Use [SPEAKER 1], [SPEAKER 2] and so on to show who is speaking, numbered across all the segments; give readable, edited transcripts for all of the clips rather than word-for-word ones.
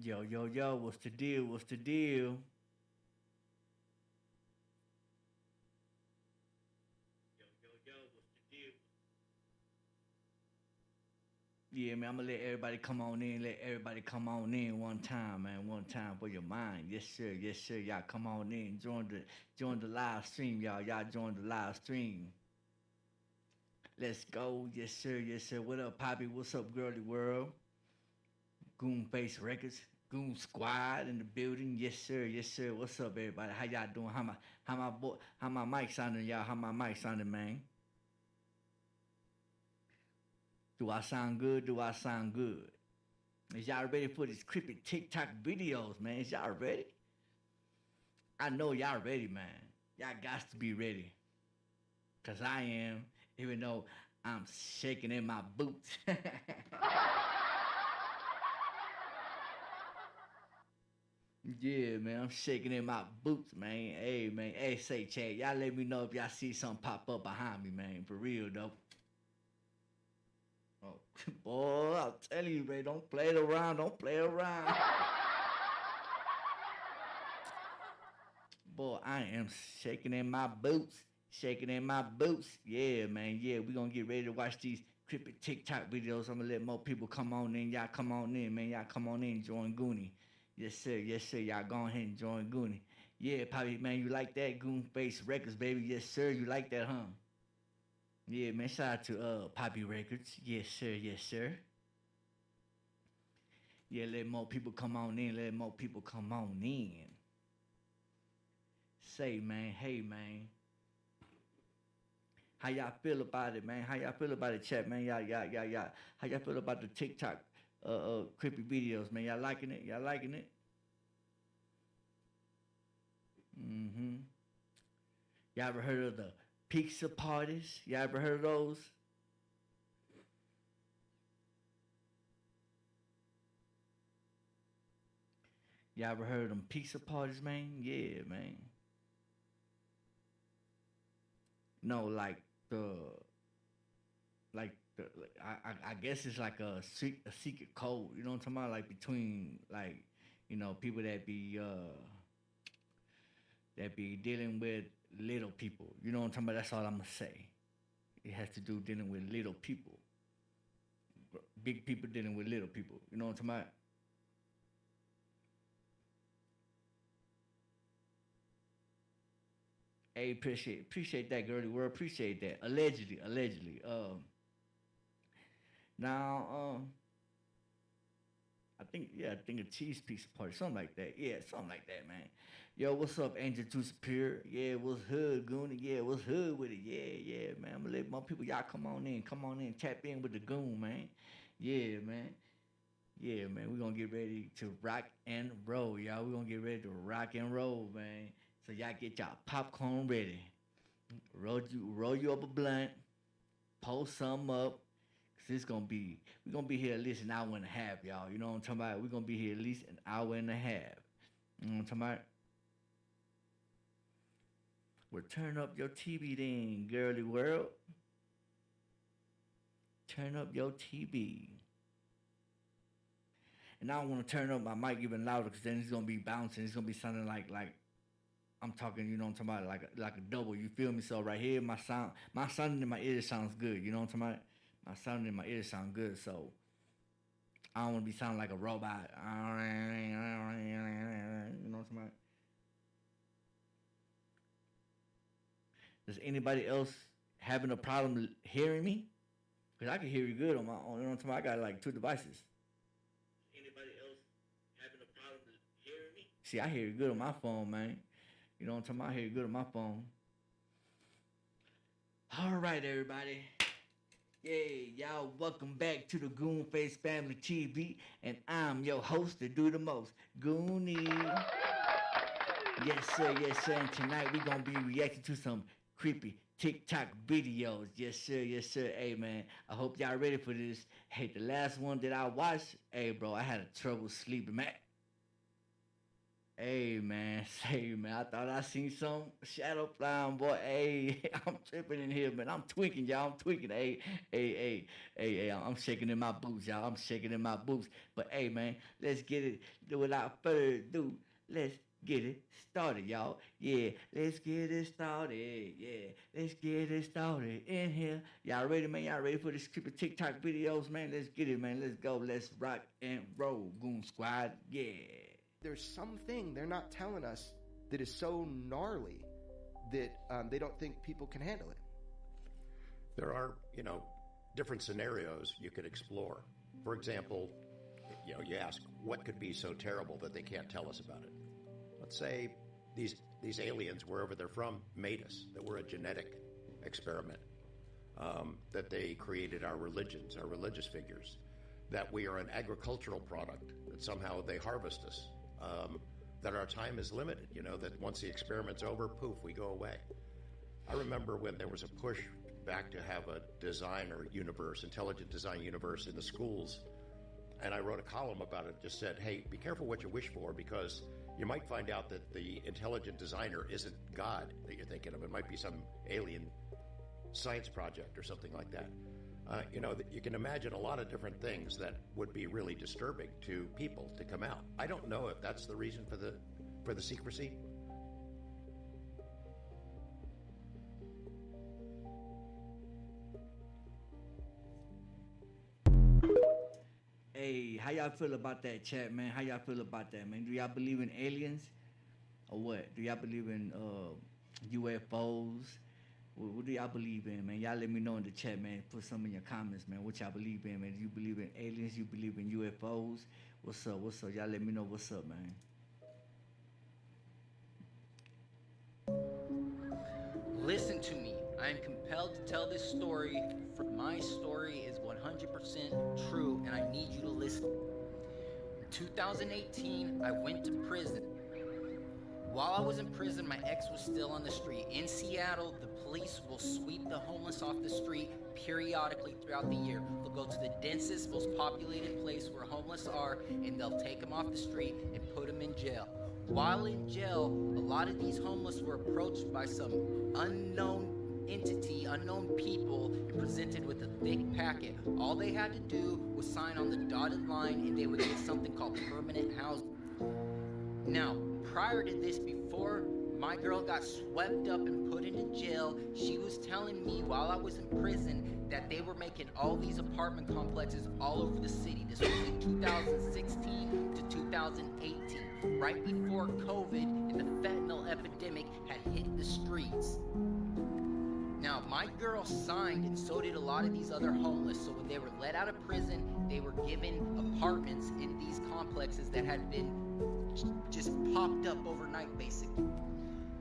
[SPEAKER 1] Yo, yo, yo, what's the deal? What's the deal? Yeah, man, I'm gonna let everybody come on in. Let everybody come on in one time, man. One time for your mind. Yes, sir. Yes, sir. Y'all come on in. Join the live stream, y'all. Y'all join the live stream. Let's go. Yes, sir. Yes, sir. What up, Poppy? What's up, girly world? Goon Face Records. Goon Squad in the building. Yes, sir. Yes, sir. What's up, everybody? How y'all doing? How my mic sounding, y'all? How my mic sounding, man? Do I sound good? Do I sound good? Is y'all ready for these creepy TikTok videos, man? Is y'all ready? I know y'all ready, man. Y'all got to be ready. Cause I am, even though I'm shaking in my boots. Yeah, man, I'm shaking in my boots, man. Hey, man. Hey, say, Chad, y'all let me know if y'all see something pop up behind me, man. For real, though. Oh, boy, I'm telling you, man, don't play it around. Don't play it around. Boy, I am shaking in my boots. Shaking in my boots. Yeah, man. Yeah, we gonna get ready to watch these creepy TikTok videos. I'm gonna let more people come on in. Y'all come on in, man. Y'all come on in. Join Goonie. Yes, sir. Yes, sir. Y'all go ahead and join Goonie. Yeah, Poppy, man. You like that? Goon Face Records, baby. Yes, sir. You like that, huh? Yeah, man. Shout out to Poppy Records. Yes, sir. Yes, sir. Yeah, let more people come on in. Let more people come on in. Say, man. Hey, man. How y'all feel about it, man? How y'all feel about it, chat, man? Y'all. How y'all feel about the TikTok creepy videos, man? Y'all liking it? Y'all liking it? Mm-hmm. Y'all ever heard of the pizza parties? Y'all ever heard of those? Y'all ever heard of them pizza parties, man? Yeah, man. No, the I guess it's like a secret code. You know what I'm talking about? Like between people that be dealing with little people. You know what I'm talking about? That's all I'm gonna say. It has to do dealing with little people, big people dealing with little people. You know what I'm talking about? Hey, appreciate that, girly world. Appreciate that. Allegedly. Now, I think a cheese pizza party, something like that. Yeah, something like that, man. Yo, what's up, Angel Too Superior? Yeah, what's hood, Goonie? Yeah, what's hood with it? Yeah, man. I'm gonna let more people, y'all come on in, tap in with the goon, man. Yeah, man. Yeah, man. We're gonna get ready to rock and roll, y'all. We're gonna get ready to rock and roll, man. So y'all get y'all popcorn ready. Roll you up a blunt, post some up. Cause we're gonna be here at least an hour and a half, y'all. You know what I'm talking about? We're gonna be here at least an hour and a half. You know what I'm talking about? Well, turn up your TV then, girly world. Turn up your TV. And I don't want to turn up my mic even louder because then it's gonna be bouncing. It's gonna be sounding like I'm talking. You know what I'm talking about? Like a double. You feel me? So right here, my sound in my ears sounds good. You know what I'm talking about? My sound in my ears sound good. So I don't want to be sounding like a robot. You know what I'm talking about? Does anybody else having a problem hearing me? Cause I can hear you good on my own. You know what I'm talking about? I got like two devices. Anybody else having a problem hearing me? See, I hear you good on my phone, man. You know what I'm talking about? I hear you good on my phone. All right, everybody. Hey, y'all, welcome back to the Goonface Family TV, and I'm your host to do the most, Goonie. Yes, sir. And tonight we gonna be reacting to some creepy TikTok videos. Yes, sir. Hey, man, I hope y'all ready for this. Hey, the last one that I watched, hey, bro, I had a trouble sleeping, man. Hey man, say man, I thought I seen some shadow flying, boy. Hey, I'm tripping in here, man. I'm tweaking, y'all. I'm tweaking. Hey, I'm shaking in my boots, y'all. I'm shaking in my boots. But hey, man, let's get it. Without further ado, let's get it started, y'all. Yeah, let's get it started. Yeah, let's get it started in here. Y'all ready, man? Y'all ready for this creepy TikTok videos, man? Let's get it, man. Let's go. Let's rock and roll, Goon Squad. Yeah.
[SPEAKER 2] There's something they're not telling us that is so gnarly that they don't think people can handle it.
[SPEAKER 3] There are, different scenarios you could explore. For example, you ask, what could be so terrible that they can't tell us about it? Let's say these aliens, wherever they're from, made us, that we're a genetic experiment, that they created our religions, our religious figures, that we are an agricultural product, that somehow they harvest us, that our time is limited, that once the experiment's over, poof, we go away. I remember when there was a push back to have a designer universe, intelligent design universe in the schools, and I wrote a column about it, just said, hey, be careful what you wish for, because you might find out that the intelligent designer isn't God that you're thinking of. It might be some alien science project or something like that. You can imagine a lot of different things that would be really disturbing to people to come out. I don't know if that's the reason for the secrecy.
[SPEAKER 1] Hey, how y'all feel about that, chat, man? How y'all feel about that, man? Do y'all believe in aliens or what? Do y'all believe in UFOs? What do y'all believe in, man? Y'all let me know in the chat, man. Put some in your comments, man. What y'all believe in, man? Do you believe in aliens? You believe in UFOs? What's up? What's up? Y'all let me know what's up, man.
[SPEAKER 4] Listen to me. I am compelled to tell this story. For my story is 100% true, and I need you to listen. In 2018, I went to prison. While I was in prison, my ex was still on the street. In Seattle, the police will sweep the homeless off the street periodically throughout the year. They'll go to the densest, most populated place where homeless are, and they'll take them off the street and put them in jail. While in jail, a lot of these homeless were approached by some unknown entity, unknown people, and presented with a thick packet. All they had to do was sign on the dotted line, and they would get something called permanent housing. Now, prior to this, before my girl got swept up and put into jail, she was telling me while I was in prison that they were making all these apartment complexes all over the city. This was in 2016 to 2018, right before COVID and the fentanyl epidemic had hit the streets. Now, my girl signed, and so did a lot of these other homeless. So when they were let out of prison, they were given apartments in these complexes that had been just popped up overnight, basically.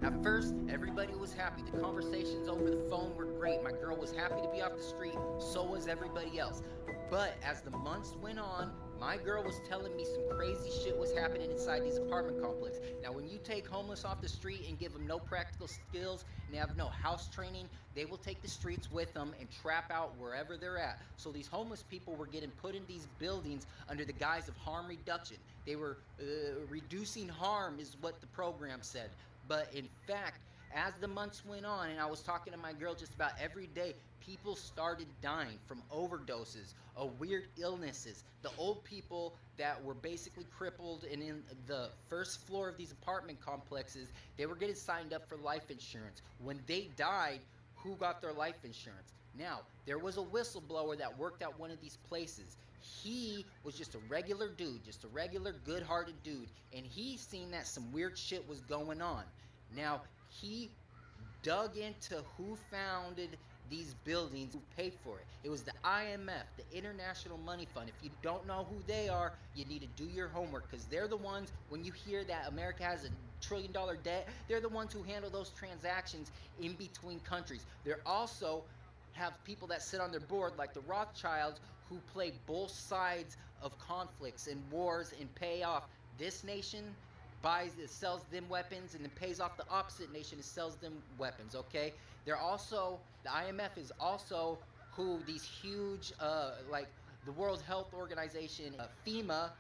[SPEAKER 4] At first, everybody was happy. The conversations over the phone were great. My girl was happy to be off the street. So was everybody else. But as the months went on, my girl was telling me some crazy shit was happening inside these apartment complexes. Now, when you take homeless off the street and give them no practical skills and they have no house training, they will take the streets with them and trap out wherever they're at. So these homeless people were getting put in these buildings under the guise of harm reduction. They were reducing harm is what the program said. But in fact, as the months went on, and I was talking to my girl just about every day, people started dying from overdoses, weird illnesses. The old people that were basically crippled and in the first floor of these apartment complexes, they were getting signed up for life insurance. When they died, who got their life insurance? Now, there was a whistleblower that worked at one of these places. He was just a regular dude, just a regular good-hearted dude, and he seen that some weird shit was going on. Now, he dug into who founded these buildings, who paid for it. It was the IMF, the International Money Fund. If you don't know who they are, you need to do your homework, because they're the ones, when you hear that America has a $1 trillion debt, they're the ones who handle those transactions in between countries. They're also have people that sit on their board, like the Rothschilds, who play both sides of conflicts and wars and pay off this nation sells them weapons, and then pays off the opposite nation and sells them weapons. Okay, they're also, the IMF is also who these huge like the World Health Organization, FEMA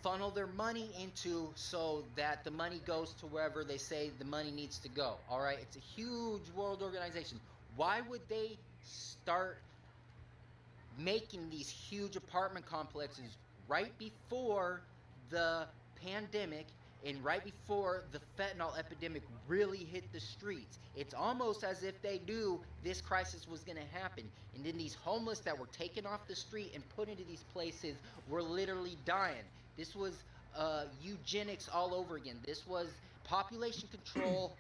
[SPEAKER 4] funnel their money into so that the money goes to wherever they say the money needs to go. All right, it's a huge world organization. Why would they start making these huge apartment complexes right before the pandemic and right before the fentanyl epidemic really hit the streets? It's almost as if they knew this crisis was going to happen. And then these homeless that were taken off the street and put into these places were literally dying. This was eugenics all over again. This was population control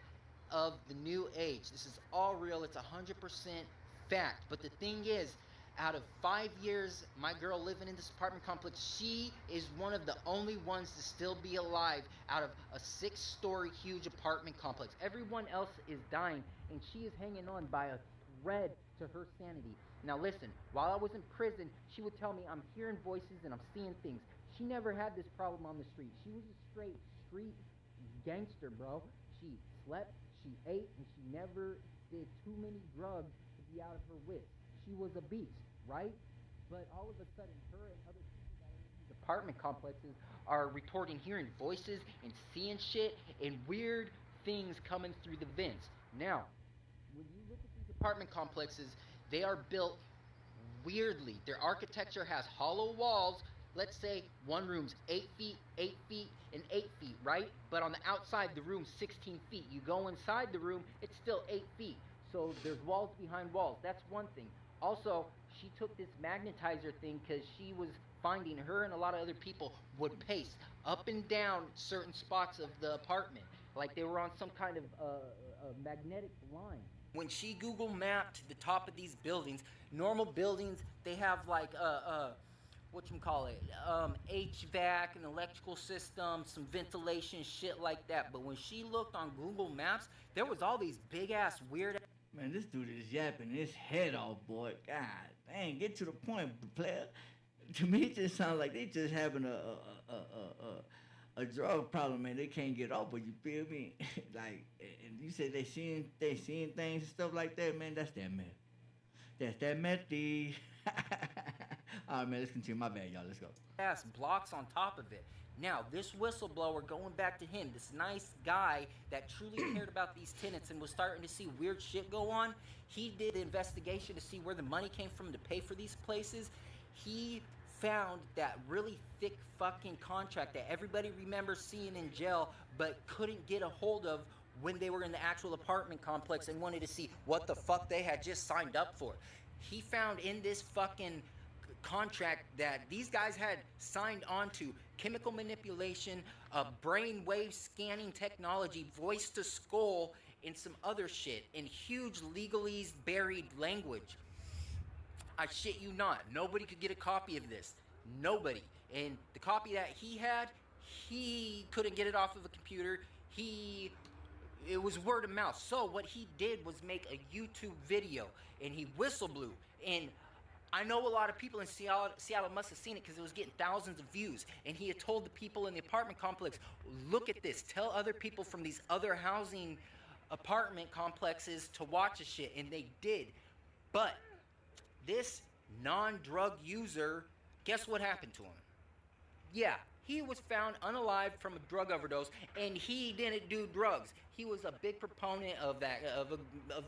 [SPEAKER 4] of the new age. This is all real. It's 100% fact. But the thing is, out of 5 years, my girl living in this apartment complex, she is one of the only ones to still be alive out of a 6-story huge apartment complex. Everyone else is dying, and she is hanging on by a thread to her sanity. Now listen, while I was in prison, she would tell me, I'm hearing voices and I'm seeing things. She never had this problem on the street. She was a straight street gangster, bro. She slept, she ate, and she never did too many drugs to be out of her wits. She was a beast, right? But all of a sudden, her and other people that are in these apartment complexes are reporting hearing voices and seeing shit and weird things coming through the vents. Now, when you look at these apartment complexes, they are built weirdly. Their architecture has hollow walls. Let's say one room's 8 feet, 8 feet, and 8 feet, right? But on the outside, the room's 16 feet. You go inside the room, it's still 8 feet. So there's walls behind walls. That's one thing. Also, she took this magnetizer thing because she was finding her and a lot of other people would pace up and down certain spots of the apartment, like they were on some kind of a magnetic line. When she Google mapped the top of these buildings, normal buildings, they have like HVAC, an electrical system, some ventilation, shit like that. But when she looked on Google Maps, there was all these big ass weird.
[SPEAKER 1] Man, this dude is yapping his head off, boy. God dang, get to the point, player. To me, it just sounds like they just having a drug problem, man. They can't get off, but you feel me? Like, and you said they seeing things and stuff like that, man. That's that meth. That's that meth. All right, man, let's continue. My bad, y'all. Let's go.
[SPEAKER 4] Ass blocks on top of it. Now, this whistleblower, going back to him, this nice guy that truly cared about these tenants and was starting to see weird shit go on, he did the investigation to see where the money came from to pay for these places. He found that really thick fucking contract that everybody remembers seeing in jail but couldn't get a hold of when they were in the actual apartment complex and wanted to see what the fuck they had just signed up for. He found in this fucking contract that these guys had signed on to chemical manipulation, brainwave scanning technology, voice to skull, and some other shit in huge legalese buried language. I shit you not, nobody could get a copy of this. Nobody. And the copy that he had, he couldn't get it off of a computer. It was word of mouth. So what he did was make a YouTube video, and he whistle blew. And I know a lot of people in Seattle must have seen it because it was getting thousands of views. And he had told the people in the apartment complex, look at this. Tell other people from these other housing apartment complexes to watch the shit. And they did. But this non-drug user, guess what happened to him? Yeah, he was found unalived from a drug overdose, and he didn't do drugs. He was a big proponent of that, of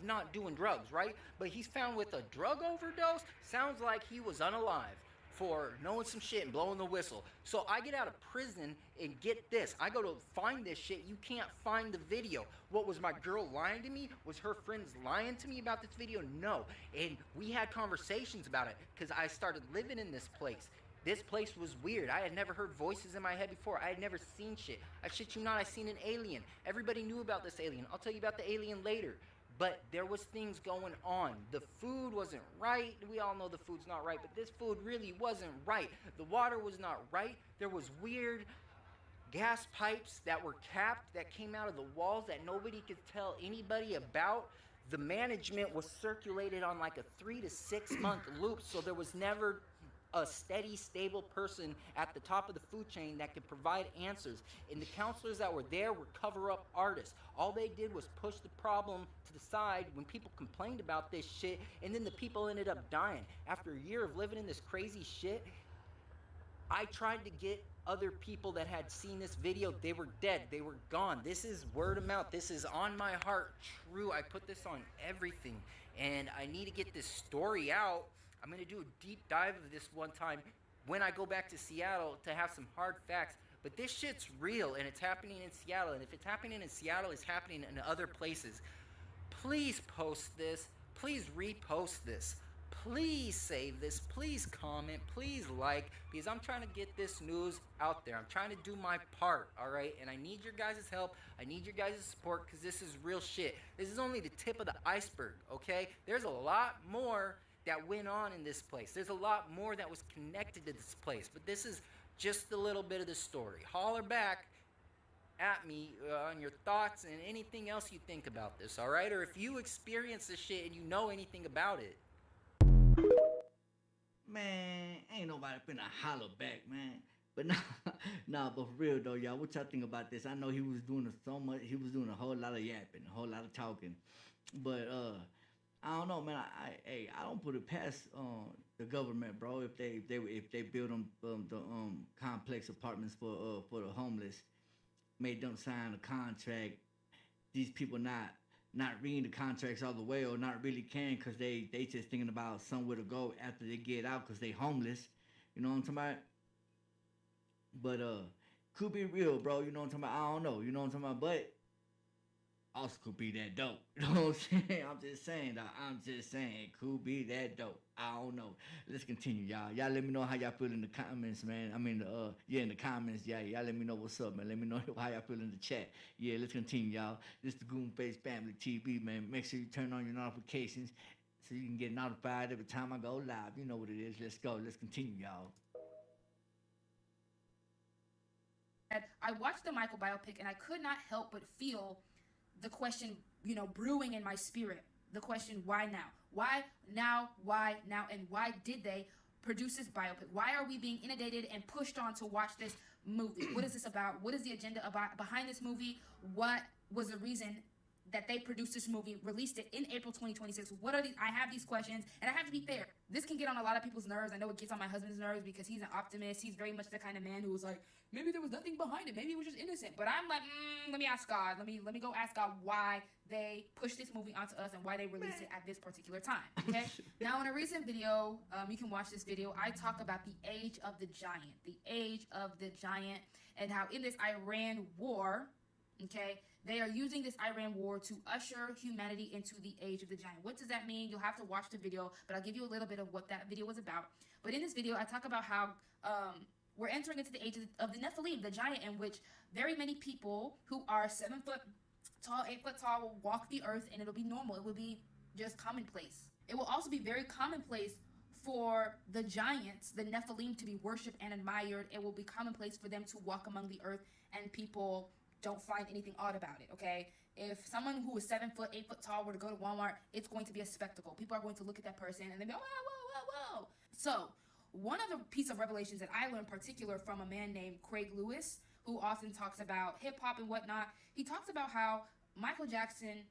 [SPEAKER 4] not doing drugs, right? But he's found with a drug overdose. Sounds like he was unalive for knowing some shit and blowing the whistle. So I get out of prison and get this. I go to find this shit. You can't find the video. What, was my girl lying to me? Was her friends lying to me about this video? No. And we had conversations about it because I started living in this place. This place was weird. I had never heard voices in my head before. I had never seen shit. I shit you not, I seen an alien. Everybody knew about this alien. I'll tell you about the alien later. But there was things going on. The food wasn't right. We all know the food's not right, but this food really wasn't right. The water was not right. There was weird gas pipes that were capped that came out of the walls that nobody could tell anybody about. The management was circulated on like a 3 to 6 month loop, so there was never a steady, stable person at the top of the food chain that could provide answers. And the counselors that were there were cover-up artists. All they did was push the problem to the side when people complained about this shit, and then the people ended up dying. After a year of living in this crazy shit, I tried to get other people that had seen this video, they were dead. They were gone. This is word of mouth. This is on my heart. True. I put this on everything. And I need to get this story out. I'm going to do a deep dive of this one time when I go back to Seattle to have some hard facts. But this shit's real, and it's happening in Seattle. And if it's happening in Seattle, it's happening in other places. Please post this. Please repost this. Please save this. Please comment. Please like, because I'm trying to get this news out there. I'm trying to do my part, all right? And I need your guys' help. I need your guys' support, because this is real shit. This is only the tip of the iceberg, okay? There's a lot more that went on in this place. There's a lot more that was connected to this place. But this is just a little bit of the story. Holler back at me on your thoughts and anything else you think about this, all right? Or if you experience this shit and you know anything about it.
[SPEAKER 1] Man, ain't nobody finna holler back, man. But nah, but for real though, y'all, what y'all think about this? I know he was doing so much. He was doing a whole lot of yapping, a whole lot of talking. But I don't know, man. I don't put it past the government, bro. If they build them the complex apartments for the homeless, made them sign a contract. These people not reading the contracts all the way, or not really caring, because they just thinking about somewhere to go after they get out, because they homeless. You know what I'm talking about? But could be real, bro. You know what I'm talking about? I don't know. You know what I'm talking about? But also could be that dope. You know what I'm saying? I'm just saying, dog. I'm just saying, it could be that dope. I don't know. Let's continue, y'all. Y'all let me know how y'all feel in the comments, man. I mean, in the comments, yeah. Y'all let me know what's up, man. Let me know how y'all feel in the chat. Yeah, let's continue, y'all. This is the Goonface Family TV, man. Make sure you turn on your notifications so you can get notified every time I go live. You know what it is. Let's go. Let's continue, y'all.
[SPEAKER 5] I watched the Michael biopic, and I could not help but feel the question, brewing in my spirit. The question, why now? Why now? Why now? And why did they produce this biopic? Why are we being inundated and pushed on to watch this movie? What is this about? What is the agenda behind this movie? What was the reason that they produced this movie, released it in April 2026? What are these? I have these questions, and I have to be fair. This can get on a lot of people's nerves. I know it gets on my husband's nerves because he's an optimist. He's very much the kind of man who was like, maybe there was nothing behind it. Maybe it was just innocent. But I'm like, let me ask God. Let me go ask God why they pushed this movie onto us and why they released it at this particular time. Okay. Now, in a recent video, you can watch this video. I talk about the age of the giant, and how in this Iran war, okay, they are using this Iran war to usher humanity into the age of the giant. What does that mean? You'll have to watch the video, but I'll give you a little bit of what that video was about. But in this video, I talk about how we're entering into the age of the Nephilim, the giant, in which very many people who are 7 foot tall, 8 foot tall will walk the earth, and it'll be normal. It will be just commonplace. It will also be very commonplace for the giants, the Nephilim, to be worshipped and admired. It will be commonplace for them to walk among the earth, and people don't find anything odd about it, okay? If someone who is 7 foot, 8 foot tall were to go to Walmart, it's going to be a spectacle. People are going to look at that person and they go, whoa. So, one of the piece of revelations that I learned particular from a man named Craig Lewis, who often talks about hip hop and whatnot, he talks about how Michael Jackson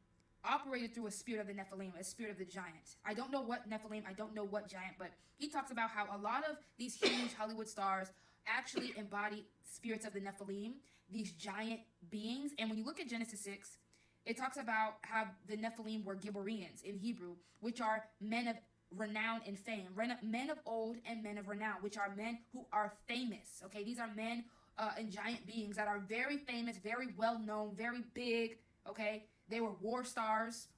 [SPEAKER 5] operated through a spirit of the Nephilim, a spirit of the giant. I don't know what Nephilim, I don't know what giant, but he talks about how a lot of these huge Hollywood stars actually embody spirits of the Nephilim, these giant beings. And when you look at Genesis 6, it talks about how the Nephilim were Giborians in Hebrew, which are men of renown and fame, men of old and men of renown, which are men who are famous. Okay, these are men and giant beings that are very famous, very well known, very big. Okay, they were war stars,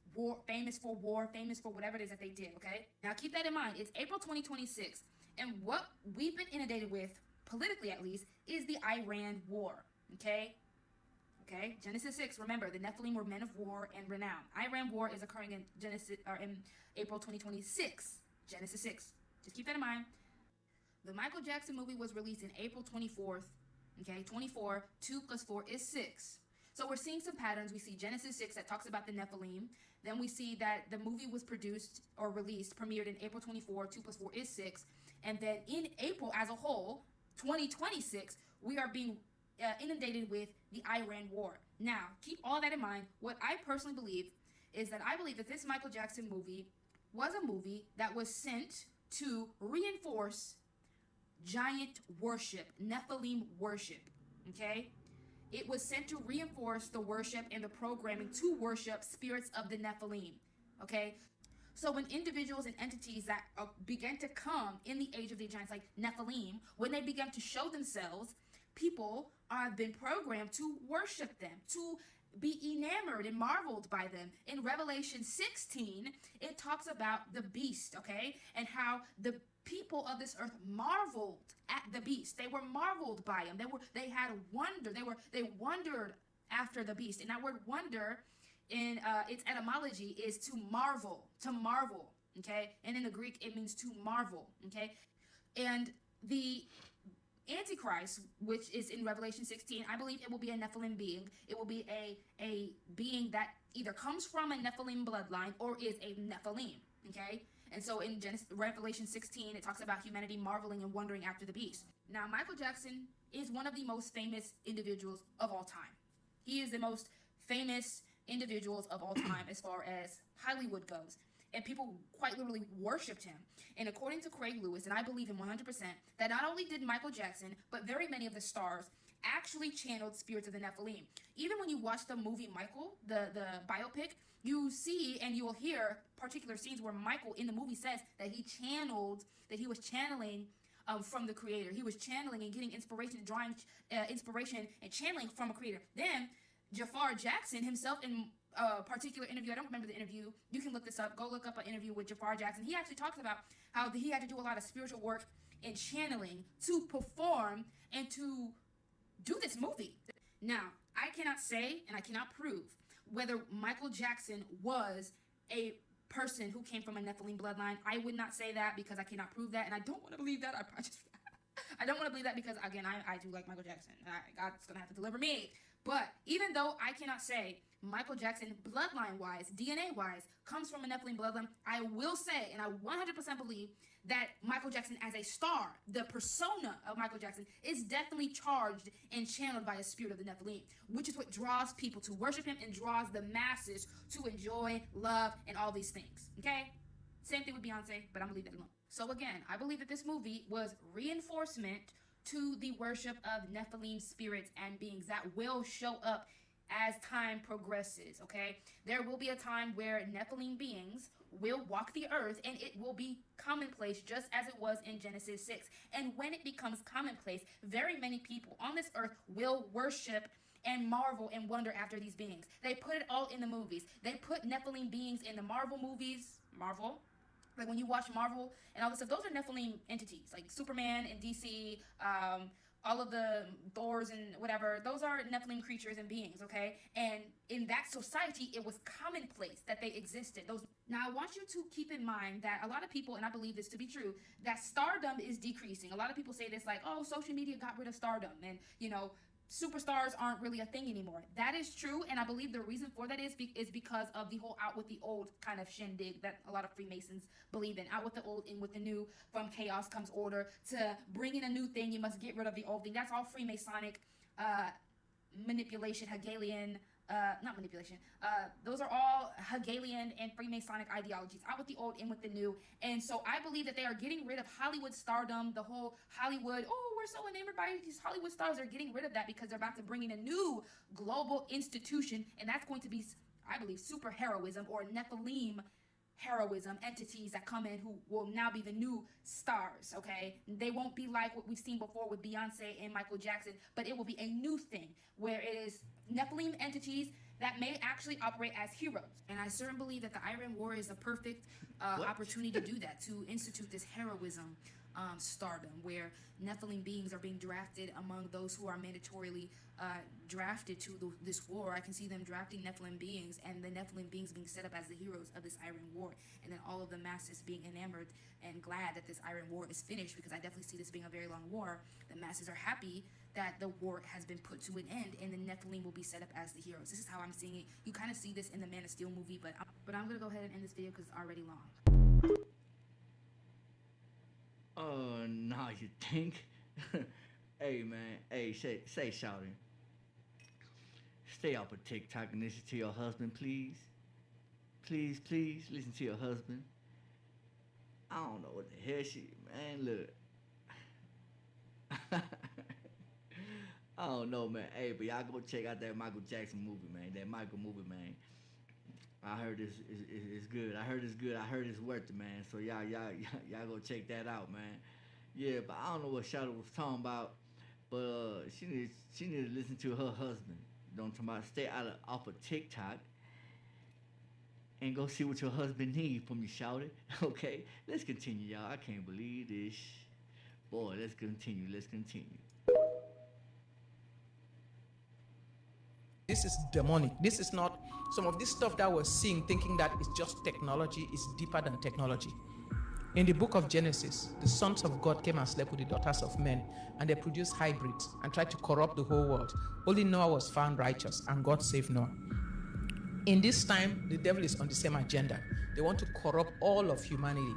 [SPEAKER 5] famous for war, famous for whatever it is that they did. Okay, now keep that in mind. It's April 2026, and what we've been inundated with, politically at least, is the Iran war. Okay, Genesis 6, remember, the Nephilim were men of war and renown. Iran war is occurring in April 2026, Genesis 6. Just keep that in mind. The Michael Jackson movie was released in April 24th, 24, 2 plus 4 is 6. So we're seeing some patterns. We see Genesis 6 that talks about the Nephilim. Then we see that the movie was produced or premiered in April 24, 2 plus 4 is 6. And then in April as a whole, 2026, we are being inundated with the Iran war. Now, keep all that in mind. What I personally believe is that I believe that this Michael Jackson movie was a movie that was sent to reinforce giant worship, Nephilim worship, okay? It was sent to reinforce the worship and the programming to worship spirits of the Nephilim, okay? So when individuals and entities that began to come in the age of the giants, like Nephilim, when they began to show themselves, people have been programmed to worship them, to be enamored and marveled by them. In Revelation 16, it talks about the beast, okay? And how the people of this earth marveled at the beast. They were marveled by him. They had wonder. They wondered after the beast. And that word wonder in its etymology is to marvel, okay? And in the Greek, it means to marvel, okay? And the Antichrist, which is in Revelation 16, I believe it will be a Nephilim being. It will be a being that either comes from a Nephilim bloodline or is a Nephilim, okay? And so in Revelation 16, it talks about humanity marveling and wondering after the beast. Now, Michael Jackson is one of the most famous individuals of all time. He is the most famous individuals of all time as far as Hollywood goes. And people quite literally worshipped him. And according to Craig Lewis, and I believe him 100%, that not only did Michael Jackson, but very many of the stars actually channeled spirits of the Nephilim. Even when you watch the movie Michael, the biopic, you see and you will hear particular scenes where Michael in the movie says that he was channeling from the creator. He was channeling and getting inspiration, drawing inspiration and channeling from a creator. Then Jafar Jackson himself in a particular interview, I don't remember the interview, you can look this up, go look up an interview with Jafar Jackson. He actually talks about how he had to do a lot of spiritual work and channeling to perform and to do this movie. Now, I cannot say and I cannot prove whether Michael Jackson was a person who came from a Nephilim bloodline. I would not say that because I cannot prove that, and I don't want to believe that. I don't want to believe that because, again, I do like Michael Jackson. God's going to have to deliver me. But even though I cannot say Michael Jackson, bloodline-wise, DNA-wise, comes from a Nephilim bloodline, I will say, and I 100% believe, that Michael Jackson as a star, the persona of Michael Jackson, is definitely charged and channeled by a spirit of the Nephilim, which is what draws people to worship him and draws the masses to enjoy, love, and all these things, okay? Same thing with Beyonce, but I'm going to leave that alone. So again, I believe that this movie was reinforcement to the worship of Nephilim spirits and beings that will show up as time progresses, okay? There will be a time where Nephilim beings will walk the earth and it will be commonplace just as it was in Genesis 6. And when it becomes commonplace, very many people on this earth will worship and marvel and wonder after these beings. They put it all in the movies. They put Nephilim beings in the Marvel movies. Marvel. Like when you watch Marvel and all this stuff, those are Nephilim entities. Like Superman and DC, all of the Thors and whatever, those are Nephilim creatures and beings, okay? And in that society, it was commonplace that they existed. Now, I want you to keep in mind that a lot of people, and I believe this to be true, that stardom is decreasing. A lot of people say this like, oh, social media got rid of stardom. And, you know, superstars aren't really a thing anymore. That is true, and I believe the reason for that is because of the whole out with the old kind of shindig that a lot of Freemasons believe in. Out with the old, in with the new. From chaos comes order. To bring in a new thing, you must get rid of the old thing. That's all Freemasonic manipulation, Hegelian, not manipulation. Those are all Hegelian and Freemasonic ideologies. Out with the old, in with the new. And so I believe that they are getting rid of Hollywood stardom, the whole Hollywood, oh, we're so enamored by these Hollywood stars. They're getting rid of that because they're about to bring in a new global institution, and that's going to be, I believe, super heroism or Nephilim heroism entities that come in who will now be the new stars, okay? They won't be like what we've seen before with Beyonce and Michael Jackson, but it will be a new thing where it is Nephilim entities that may actually operate as heroes. And I certainly believe that the Iran War is a perfect opportunity to do that, to institute this heroism stardom where Nephilim beings are being drafted among those who are mandatorily drafted to this war. I can see them drafting Nephilim beings and the Nephilim beings being set up as the heroes of this Iran War, and then all of the masses being enamored and glad that this Iran War is finished, because I definitely see this being a very long war. The masses are happy that the war has been put to an end and the Nephilim will be set up as the heroes. This is how I'm seeing it. You kind of see this in the Man of Steel movie, but I'm going to go ahead and end this video because it's already long.
[SPEAKER 1] Nah, you think? Hey, man. Hey, say, shouting. Stay off of TikTok and listen to your husband, please. Please, listen to your husband. I don't know what the hell man, look. I don't know, man. Hey, but y'all go check out that Michael Jackson movie, man. That Michael movie, man. I heard it's good. I heard it's good. I heard it's worth it, man. So y'all go check that out, man. Yeah, but I don't know what Shadow was talking about. But she need to listen to her husband. You know what I'm talking about? Stay out of off of TikTok and go see what your husband needs from you, Shouted. Okay, let's continue, y'all. I can't believe this. Boy, let's continue. Let's continue.
[SPEAKER 6] This is demonic. This is not some of this stuff that we're seeing, thinking that it's just technology, is deeper than technology. In the book of Genesis, the sons of God came and slept with the daughters of men, and they produced hybrids and tried to corrupt the whole world. Only Noah was found righteous, and God saved Noah. In this time, the devil is on the same agenda. They want to corrupt all of humanity.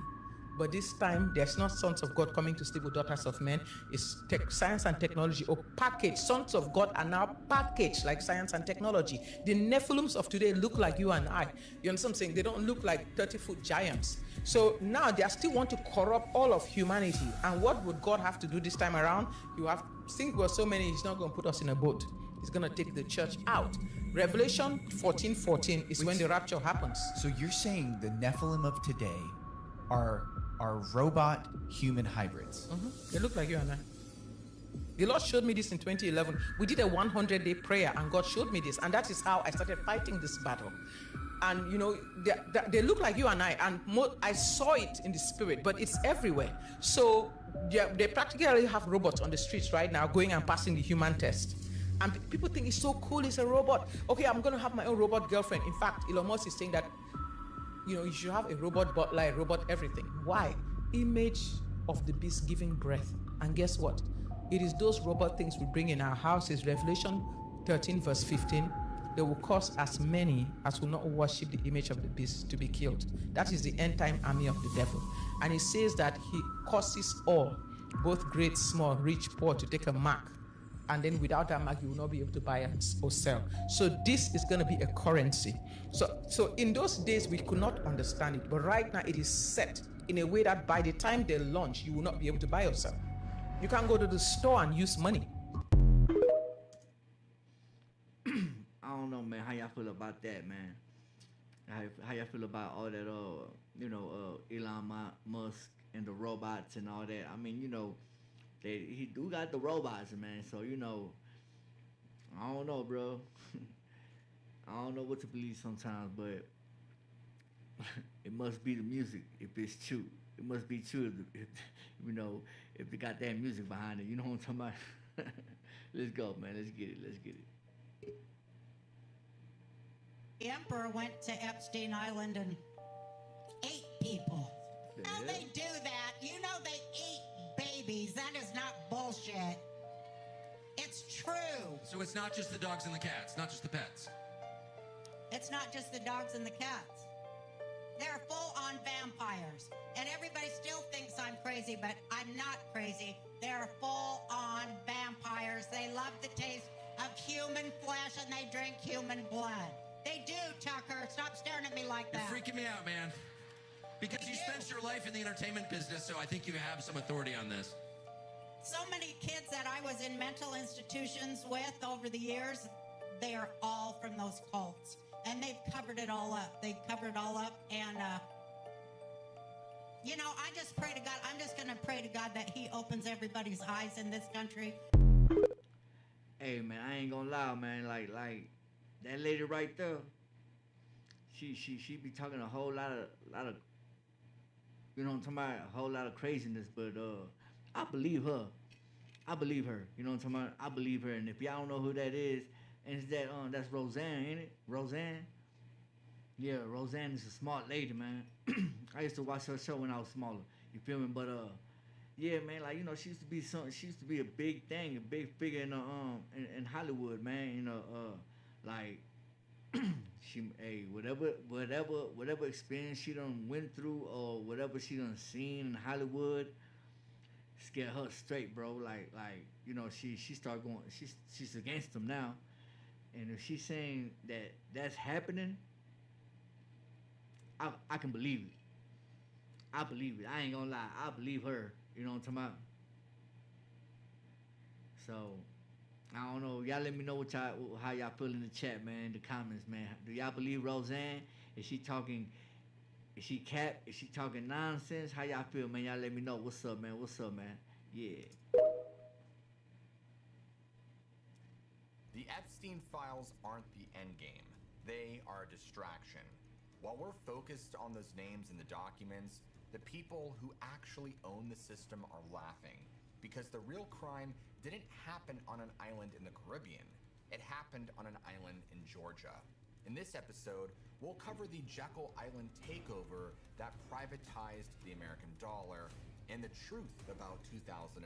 [SPEAKER 6] But this time, there's not sons of God coming to sleep with daughters of men. It's science and technology, or packaged. Sons of God are now packaged like science and technology. The Nephilims of today look like you and I. You understand what I'm saying? They don't look like 30-foot giants. So now they still want to corrupt all of humanity. And what would God have to do this time around? Since we're so many, he's not going to put us in a boat. He's going to take the church out. Revelation 14:14 is when the rapture happens.
[SPEAKER 7] So you're saying the Nephilim of today are robot human hybrids?
[SPEAKER 6] They look like you and I. The Lord showed me this in 2011. We did a 100-day prayer, and God showed me this, and that is how I started fighting this battle. And they look like you and I, and I saw it in the spirit, but it's everywhere. So they practically have robots on the streets right now going and passing the human test. And people think it's so cool, it's a robot. Okay, I'm going to have my own robot girlfriend. In fact, Elon Musk is saying that you should have a robot butler, a robot everything. Why? Image of the beast giving breath. And guess what? It is those robot things we bring in our houses. Revelation 13 verse 15. They will cause as many as will not worship the image of the beast to be killed. That is the end time army of the devil. And it says that he causes all, both great, small, rich, poor, to take a mark. And then without that mark, you will not be able to buy or sell. So this is going to be a currency. So in those days, we could not understand it. But right now, it is set in a way that by the time they launch, you will not be able to buy or sell. You can't go to the store and use money.
[SPEAKER 1] I don't know, man. How y'all feel about that, man? How y'all feel about all that, Elon Musk and the robots and all that? I mean, he do got the robots, man. So, I don't know, bro. I don't know what to believe sometimes, but it must be the music if it's true. It must be true if they got that music behind it. You know what I'm talking about? Let's go, man. Let's get it.
[SPEAKER 8] The emperor went to Epstein Island and ate people. How they do that? They eat babies. That is not bullshit. It's true.
[SPEAKER 9] So it's not just the dogs and the cats, not just the pets.
[SPEAKER 8] It's not just the dogs and the cats. They're full-on vampires. And everybody still thinks I'm crazy, but I'm not crazy. They're full-on vampires. They love the taste of human flesh and they drink human blood. They do, Tucker. Stop staring at me like that.
[SPEAKER 9] You're freaking me out, man. Because you spent your life in the entertainment business, so I think you have some authority on this.
[SPEAKER 8] So many kids that I was in mental institutions with over the years, they are all from those cults. And they've covered it all up. And, I just pray to God. I'm just going to pray to God that he opens everybody's eyes in this country.
[SPEAKER 1] Hey, man, I ain't gonna lie, man. Like that lady right there, she be talking a whole lot of you know what I'm talking about, a whole lot of craziness, but I believe her. You know what I'm talking about? I believe her. And if y'all don't know who that is, and it's that's Roseanne, ain't it? Roseanne? Yeah, Roseanne is a smart lady, man. I used to watch her show when I was smaller. You feel me? But yeah, man, she used to be a big thing, a big figure in Hollywood, man. Whatever experience she done went through or whatever she done seen in Hollywood scared her straight, bro. She started going, she's against them now. And if she's saying that that's happening, I can believe it. I believe it. I ain't gonna lie. I believe her. You know what I'm talking about? So, I don't know. Y'all let me know how y'all feel in the chat, man. The comments, man. Do y'all believe Roseanne? Is she talking? Is she cap? Is she talking nonsense? How y'all feel, man? Y'all let me know. What's up, man? What's up, man? Yeah.
[SPEAKER 10] The Epstein files aren't the end game. They are a distraction. While we're focused on those names in the documents, the people who actually own the system are laughing because the real crime didn't happen on an island in the Caribbean. It happened on an island in Georgia. In this episode, we'll cover the Jekyll Island takeover that privatized the American dollar and the truth about 2008,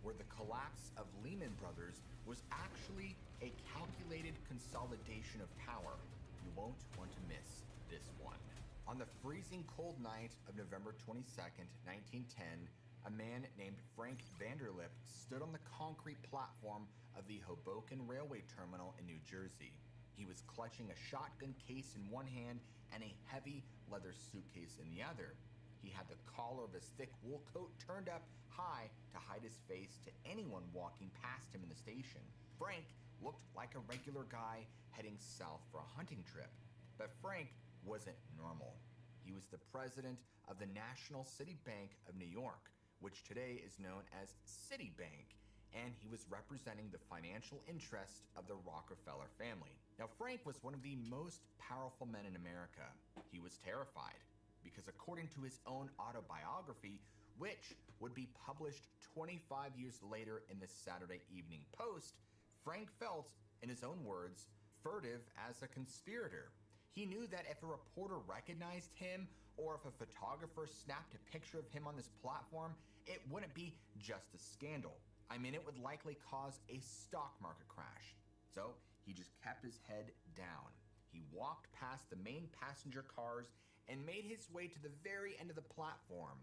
[SPEAKER 10] where the collapse of Lehman Brothers was actually a calculated consolidation of power. You won't want to miss this one. On the freezing cold night of November 22nd, 1910, a man named Frank Vanderlip stood on the concrete platform of the Hoboken Railway Terminal in New Jersey. He was clutching a shotgun case in one hand and a heavy leather suitcase in the other. He had the collar of his thick wool coat turned up high to hide his face to anyone walking past him in the station. Frank looked like a regular guy heading south for a hunting trip. But Frank wasn't normal. He was the president of the National City Bank of New York, which today is known as Citibank, and he was representing the financial interest of the Rockefeller family. Now, Frank was one of the most powerful men in America. He was terrified because, according to his own autobiography, which would be published 25 years later in the Saturday Evening Post, Frank felt, in his own words, furtive as a conspirator. He knew that if a reporter recognized him or if a photographer snapped a picture of him on this platform, it wouldn't be just a scandal. I mean, it would likely cause a stock market crash. So he just kept his head down. He walked past the main passenger cars and made his way to the very end of the platform.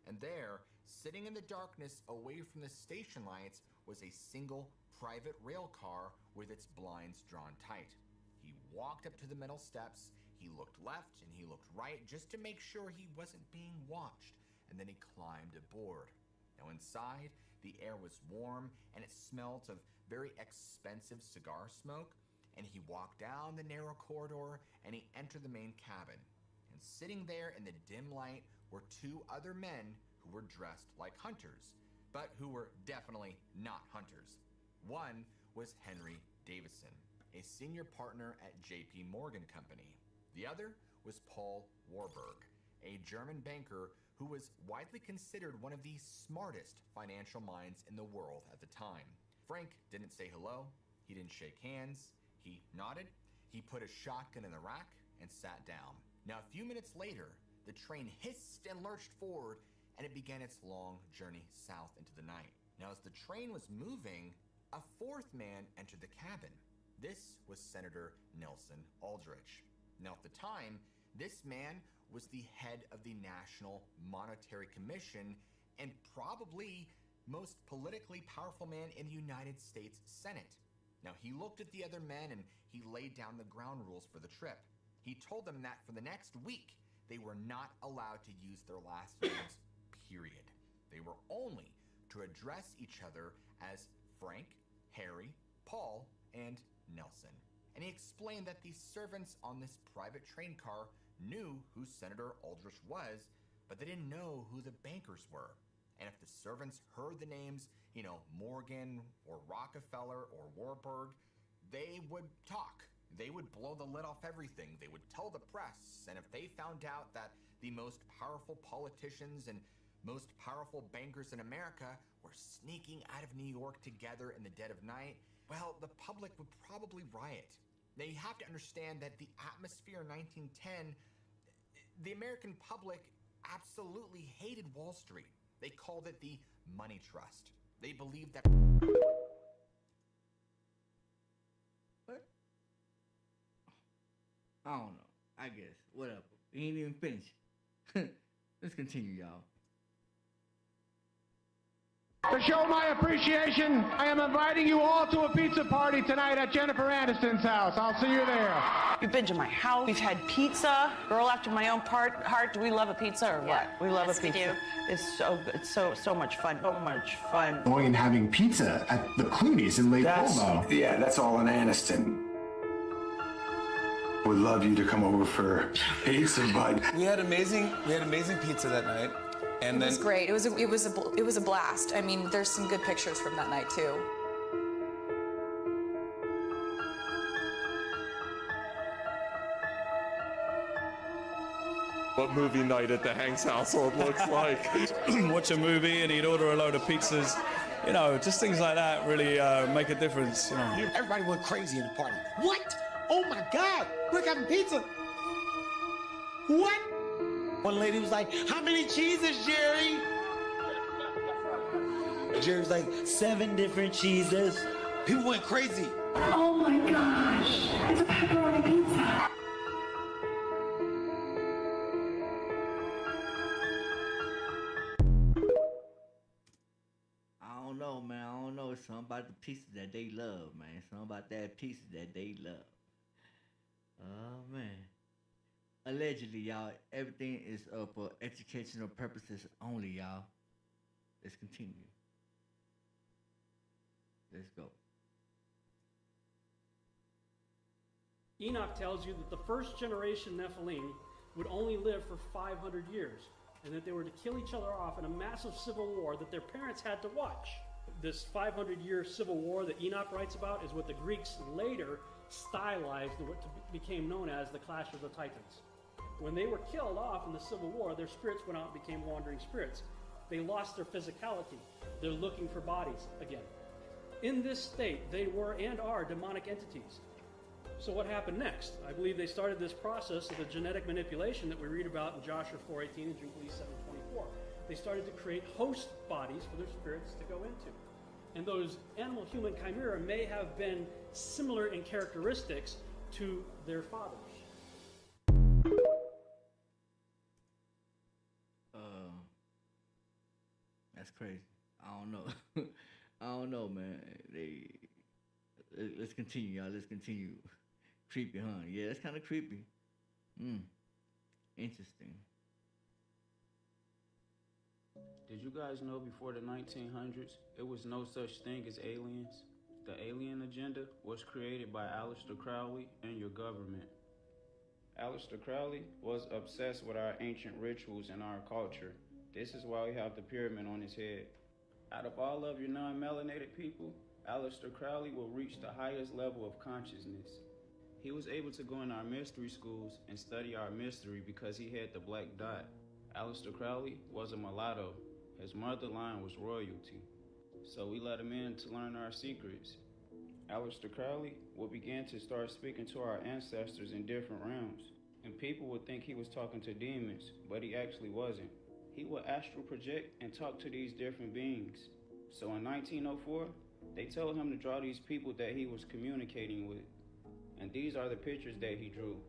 [SPEAKER 10] And there, sitting in the darkness away from the station lights, was a single private rail car with its blinds drawn tight. He walked up to the metal steps, he looked left and he looked right just to make sure he wasn't being watched, and then he climbed aboard. Now inside, the air was warm and it smelled of very expensive cigar smoke, and he walked down the narrow corridor and he entered the main cabin. And sitting there in the dim light were two other men who were dressed like hunters, but who were definitely not hunters. One was Henry Davison, a senior partner at J.P. Morgan Company. The other was Paul Warburg, a German banker who was widely considered one of the smartest financial minds in the world at the time. Frank didn't say hello, he didn't shake hands, he nodded, he put a shotgun in the rack and sat down. Now, a few minutes later, the train hissed and lurched forward, and it began its long journey south into the night. Now, as the train was moving, a fourth man entered the cabin. This was Senator Nelson Aldrich. Now, at the time, this man was the head of the National Monetary Commission and probably most politically powerful man in the United States Senate. Now, he looked at the other men and he laid down the ground rules for the trip. He told them that for the next week, they were not allowed to use their last names, period. They were only to address each other as Frank, Harry, Paul, and Nelson. And he explained that the servants on this private train car knew who Senator Aldrich was, but they didn't know who the bankers were. And if the servants heard the names, Morgan or Rockefeller or Warburg, they would talk. They would blow the lid off everything. They would tell the press. And if they found out that the most powerful politicians and most powerful bankers in America were sneaking out of New York together in the dead of night, well, the public would probably riot. Now, you have to understand that the atmosphere in 1910, the American public absolutely hated Wall Street. They called it the money trust. They believed that...
[SPEAKER 1] What? I don't know. I guess. Whatever. He ain't even finished. Let's continue, y'all.
[SPEAKER 11] To show my appreciation, I am inviting you all to a pizza party tonight at Jennifer Aniston's house. I'll see you there.
[SPEAKER 12] You've been to my house. We've had pizza. Girl after my own heart. Do we love a pizza or what? We love a pizza. We do. It's so good. It's so much fun. So much fun.
[SPEAKER 13] Going and having pizza at the Clooney's in Lake Como.
[SPEAKER 14] Yeah, that's all in Aniston. Would love you to come over for pizza, bud.
[SPEAKER 15] We had amazing pizza that night. And
[SPEAKER 16] it was great. It was a blast. I mean, there's some good pictures from that night too.
[SPEAKER 17] What movie night at the Hanks household looks like.
[SPEAKER 18] Watch a movie and he'd order a load of pizzas. You know, just things like that really make a difference. You know.
[SPEAKER 19] Everybody went crazy in the party. What? Oh my God, we're having pizza. What? One lady was like, how many cheeses, Jerry? Jerry was like, 7 different cheeses. People went crazy.
[SPEAKER 20] Oh my gosh, it's a pepperoni pizza.
[SPEAKER 1] I don't know, man. I don't know. It's something about the pieces that they love, man. Something about that pieces that they love. Oh, man. Allegedly, y'all, everything is for educational purposes only, y'all. Let's continue. Let's go.
[SPEAKER 21] Enoch tells you that the first generation Nephilim would only live for 500 years, and that they were to kill each other off in a massive civil war that their parents had to watch. This 500-year civil war that Enoch writes about is what the Greeks later stylized and what became known as the Clash of the Titans. When they were killed off in the Civil War, their spirits went out and became wandering spirits. They lost their physicality. They're looking for bodies again. In this state, they were and are demonic entities. So what happened next? I believe they started this process of the genetic manipulation that we read about in Joshua 4:18 and Jubilee 7:24. They started to create host bodies for their spirits to go into. And those animal-human chimera may have been similar in characteristics to their fathers.
[SPEAKER 1] That's crazy. I don't know. I don't know, man. Let's continue, y'all. Let's continue. Creepy, huh? Yeah, that's kind of creepy. Interesting.
[SPEAKER 22] Did you guys know before the 1900s, it was no such thing as aliens? The alien agenda was created by Aleister Crowley and your government. Aleister Crowley was obsessed with our ancient rituals and our culture. This is why we have the pyramid on his head. Out of all of your non-melanated people, Aleister Crowley will reach the highest level of consciousness. He was able to go in our mystery schools and study our mystery because he had the black dot. Aleister Crowley was a mulatto. His mother line was royalty. So we let him in to learn our secrets. Aleister Crowley will begin to start speaking to our ancestors in different realms. And people would think he was talking to demons, but he actually wasn't. He would astral project and talk to these different beings. So in 1904, they told him to draw these people that he was communicating with. And these are the pictures that he drew.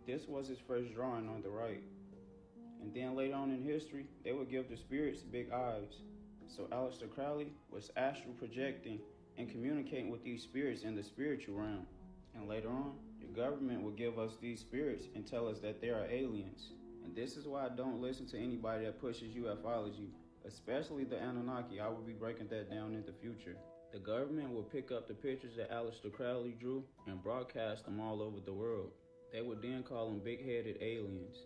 [SPEAKER 22] This was his first drawing on the right. And then later on in history, they would give the spirits big eyes. So Aleister Crowley was astral projecting and communicating with these spirits in the spiritual realm. And later on, your government will give us these spirits and tell us that they are aliens. And this is why I don't listen to anybody that pushes ufology, especially the Anunnaki. I will be breaking that down in the future. The government will pick up the pictures that Aleister Crowley drew and broadcast them all over the world. They would then call them big-headed aliens.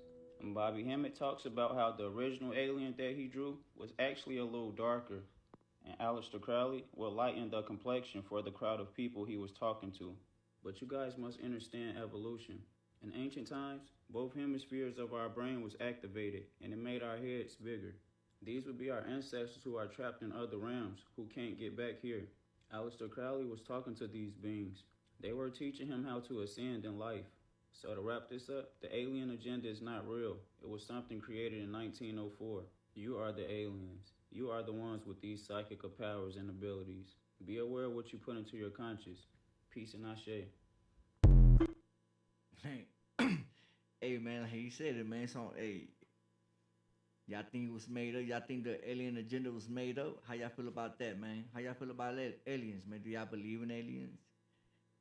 [SPEAKER 22] And Bobby Hemmett talks about how the original alien that he drew was actually a little darker. And Aleister Crowley will lighten the complexion for the crowd of people he was talking to. But you guys must understand evolution. In ancient times, both hemispheres of our brain was activated, and it made our heads bigger. These would be our ancestors who are trapped in other realms, who can't get back here. Aleister Crowley was talking to these beings. They were teaching him how to ascend in life. So to wrap this up, the alien agenda is not real. It was something created in 1904. You are the aliens. You are the ones with these psychic powers and abilities. Be aware of what you put into your conscious. Peace and ashe.
[SPEAKER 1] Hey, man, like he said it, man. It's on, hey, Y'all think it was made up? Y'all think the alien agenda was made up? How y'all feel about that, man? How y'all feel about aliens, man? Do y'all believe in aliens?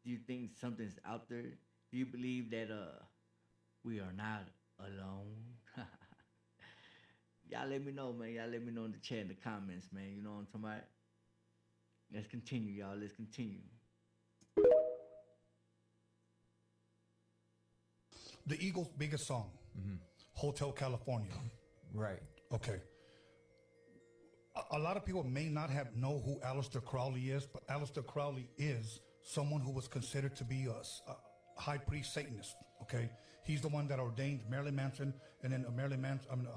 [SPEAKER 1] Do you think something's out there? Do you believe that we are not alone? Y'all let me know, man. Y'all let me know in the chat, in the comments, man. You know what I'm talking about? Let's continue, y'all. Let's continue.
[SPEAKER 2] The Eagles' biggest song, Hotel California.
[SPEAKER 7] Right.
[SPEAKER 2] Okay. A lot of people may not know who Aleister Crowley is, but Aleister Crowley is someone who was considered to be a high priest Satanist. Okay, he's the one that ordained Marilyn Manson, and then Marilyn Manson.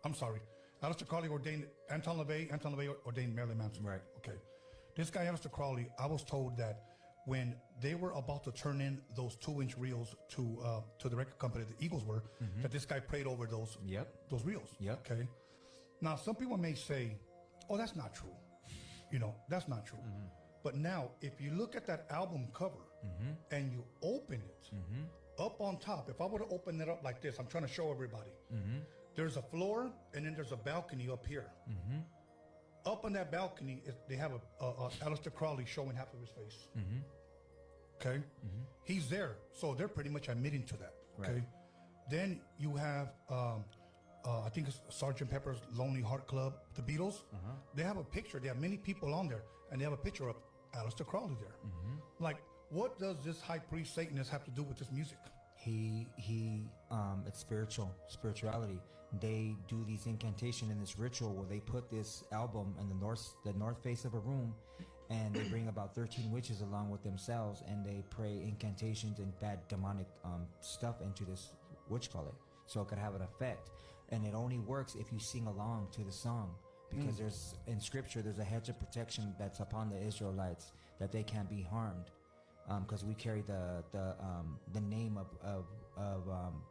[SPEAKER 2] I'm sorry, Aleister Crowley ordained Anton LaVey. Anton LaVey ordained Marilyn Manson.
[SPEAKER 7] Right.
[SPEAKER 2] Okay. This guy Aleister Crowley, I was told that when they were about to turn in those 2-inch reels to the record company, the Eagles were, that this guy prayed over those reels.
[SPEAKER 7] Yep.
[SPEAKER 2] Okay. Now some people may say, "Oh, that's not true." You know, that's not true. But now, if you look at that album cover and you open it, up on top, if I were to open it up like this, I'm trying to show everybody. There's a floor and then there's a balcony up here. Up on that balcony, they have a Aleister Crowley showing half of his face. Okay, he's there, so they're pretty much admitting to that. Okay,
[SPEAKER 7] Right.
[SPEAKER 2] then you have I think it's Sgt. Pepper's Lonely Heart Club, the Beatles. They have a picture. They have many people on there, and they have a picture of Aleister Crowley there. Like, what does this high priest Satanist have to do with this music?
[SPEAKER 3] It's spirituality. They do these incantation in this ritual where they put this album in the north face of a room, and they bring about 13 witches along with themselves, and they pray incantations and bad demonic stuff into this witch collar, so it could have an effect. And it only works if you sing along to the song, because there's in scripture there's a hedge of protection that's upon the Israelites that they can't be harmed, because we carry the name of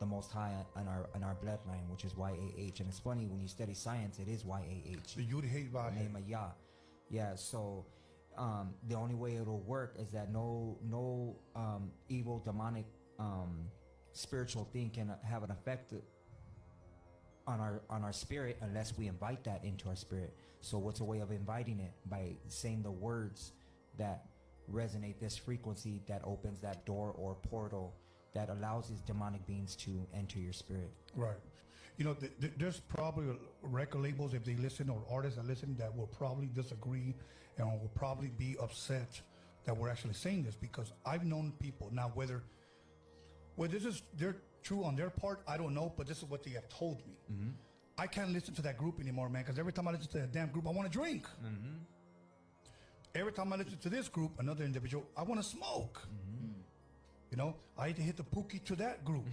[SPEAKER 3] the Most High in our bloodline, which is YAH. And it's funny, when you study science, it is YAH.
[SPEAKER 2] The Yud Hey Vav
[SPEAKER 3] the name of Yah. Yeah. So the only way it'll work is that no evil, demonic, spiritual thing can have an effect on our spirit unless we invite that into our spirit. So what's a way of inviting it? By saying the words that resonate this frequency, that opens that door or portal that allows these demonic beings to enter your spirit.
[SPEAKER 2] Right. You know, there's probably record labels, if they listen, or artists that listen, that will probably disagree and will probably be upset that we're actually saying this, because I've known people now, whether they're true on their part, I don't know, but this is what they have told me. I can't listen to that group anymore, man, because every time I listen to that damn group, I want to drink. Every time I listen to this group, another individual, I want to smoke. You know, I had to hit the pookie to that group.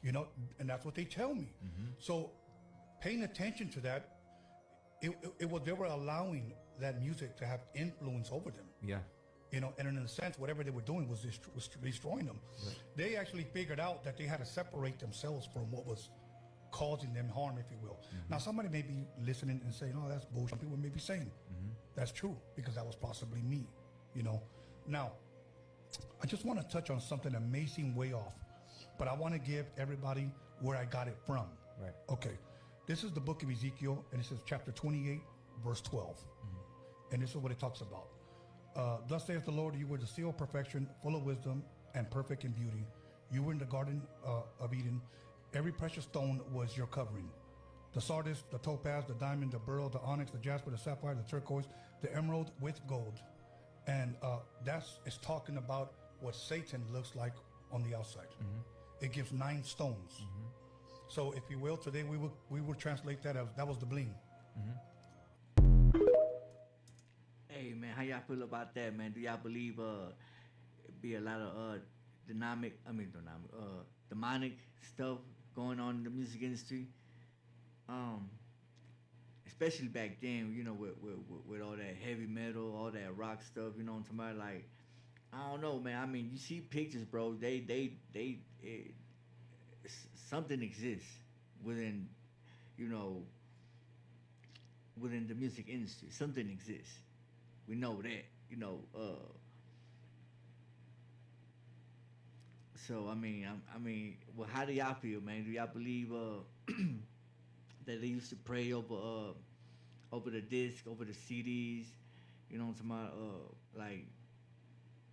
[SPEAKER 2] You know, and that's what they tell me. So paying attention to that, they were allowing that music to have influence over them.
[SPEAKER 3] Yeah.
[SPEAKER 2] You know, and in a sense, whatever they were doing was destroying them.
[SPEAKER 3] Right.
[SPEAKER 2] They actually figured out that they had to separate themselves from what was causing them harm, if you will. Now, somebody may be listening and saying, "Oh, that's bullshit." People may be saying, "That's true," because that was possibly me. You know. Now, I just want to touch on something amazing way off, but I want to give everybody where I got it from.
[SPEAKER 3] Right.
[SPEAKER 2] Okay. This is the book of Ezekiel, and it says chapter 28, verse 12. And this is what it talks about. Thus saith the Lord, you were the seal of perfection, full of wisdom, and perfect in beauty. You were in the garden of Eden. Every precious stone was your covering. The sardius, the topaz, the diamond, the beryl, the onyx, the jasper, the sapphire, the turquoise, the emerald with gold. And it's talking about what Satan looks like on the outside. It gives 9 stones. So if you will, today we will translate that as that was the bling.
[SPEAKER 1] Hey man, how y'all feel about that, man? Do y'all believe it be a lot of demonic stuff going on in the music industry? Especially back then, you know, with all that heavy metal, all that rock stuff, you know what I'm talking about? Like, I don't know, man. I mean, you see pictures, bro. Something exists within, you know, within the music industry. Something exists. We know that, you know. So I mean, well, how do y'all feel, man? Do y'all believe that they used to pray over the disc, over the CDs. You know what I'm talking about? Like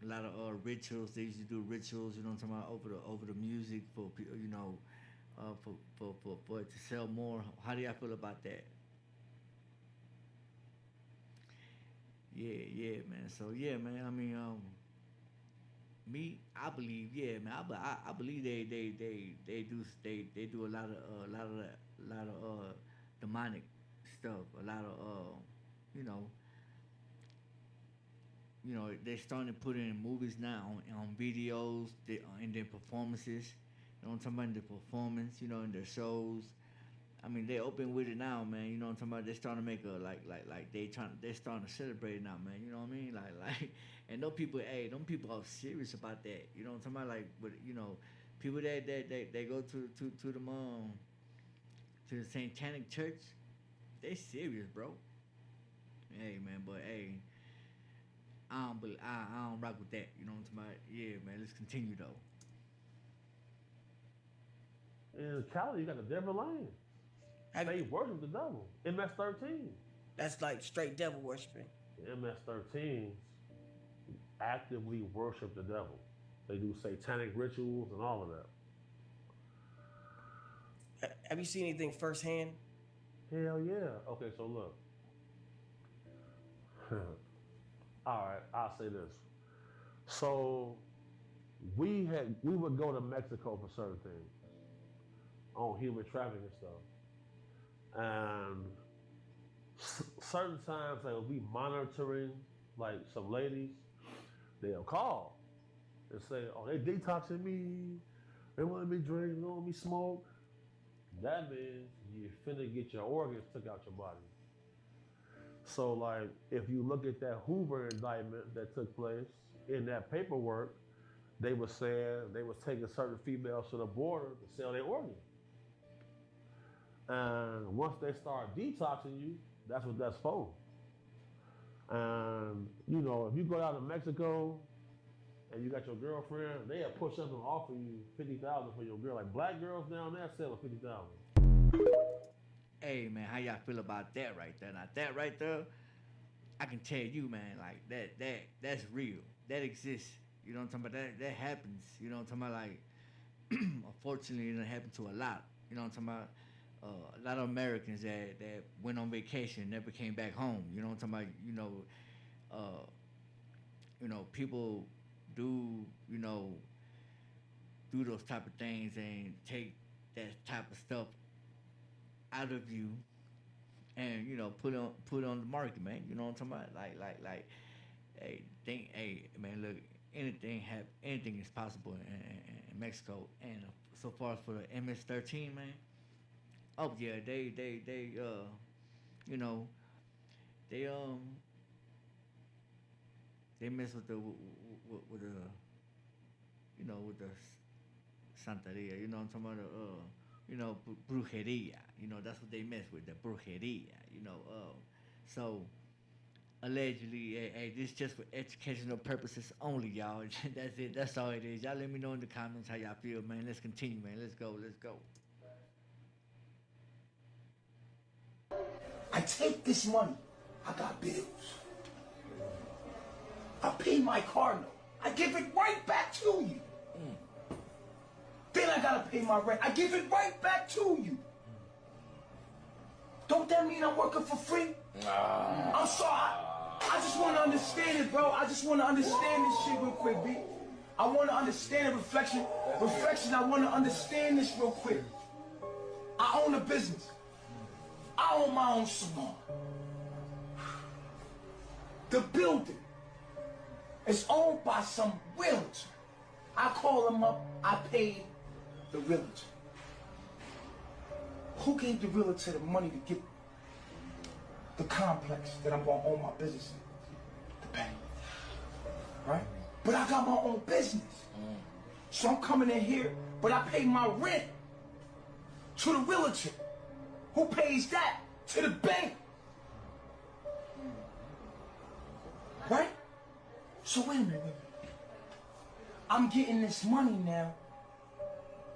[SPEAKER 1] a lot of rituals. They used to do rituals. You know what I'm talking about? Over the music for people. You know, for it to sell more. How do y'all feel about that? Yeah, man. So yeah, man. I mean, me, I believe, yeah, man. I believe they do a lot of demonic stuff. A lot of you know, they're starting to put it in movies now, on videos, in their performances. You know what I'm talking about? In their performance, you know, in their shows. I mean, they open with it now, man. You know what I'm talking about? They're starting to make a they're starting to celebrate it now, man. You know what I mean? Like, and them people are serious about that. You know what I'm talking about? Like, but you know, people that they go to the satanic church, they serious, bro. Hey, man, but hey, I don't rock with that. You know what I'm talking about? Yeah, man. Let's continue though.
[SPEAKER 4] In Cali, you got the devil land. They worship the devil. MS-13.
[SPEAKER 5] That's like straight devil worshiping.
[SPEAKER 4] MS-13 actively worship the devil. They do satanic rituals and all of that.
[SPEAKER 5] Have you seen anything firsthand?
[SPEAKER 4] Hell yeah. Okay, so look. All right, I'll say this. So we would go to Mexico for certain things on human trafficking and stuff. And certain times they will be monitoring like some ladies. They'll call and say, oh, they detoxing me. They want me drink, they want me smoke. That means you finna get your organs took out your body. So like, if you look at that Hoover indictment that took place, in that paperwork, they were saying they was taking certain females to the border to sell their organs. And once they start detoxing you, that's what that's for. And you know, if you go down to Mexico and you got your girlfriend, they'll push up and offer you $50,000 for your girl. Like black girls down there selling $50,000.
[SPEAKER 1] Hey man, how y'all feel about that right there? Now that right there, I can tell you, man, like that's real. That exists. You know what I'm talking about? That happens. You know what I'm talking about? Like, unfortunately, it happened to a lot. You know what I'm talking about? A lot of Americans that went on vacation never came back home. You know what I'm talking about? You know, people do those type of things and take that type of stuff out of you, and you know, put it on the market, man. You know what I'm talking about? Like, hey, man, look, anything is possible in Mexico, and so far for the MS-13, man. Oh yeah, they you know, they mess with the you know, with the Santeria. You know what I'm talking about? You know, brujeria. You know, that's what they mess with, the brujeria. You know, so allegedly, hey, this just for educational purposes only, y'all. That's it. That's all it is. Y'all let me know in the comments how y'all feel, man. Let's continue, man. Let's go.
[SPEAKER 23] I take this money. I got bills. I pay my car note. I give it right back to you. Then I gotta pay my rent. I give it right back to you. Don't that mean I'm working for free? I'm sorry. I just want to understand it, bro. I just want to understand this shit real quick, B. I want to understand it. Reflection. I want to understand this real quick. I own a business. I own my own salon. The building is owned by some realtor. I call him up. I pay the realtor. Who gave the realtor the money to get the complex that I'm gonna own my business in? The bank. Right? But I got my own business. So I'm coming in here, but I pay my rent to the realtor. Who pays that? To the bank. Right? So wait a minute. I'm getting this money now,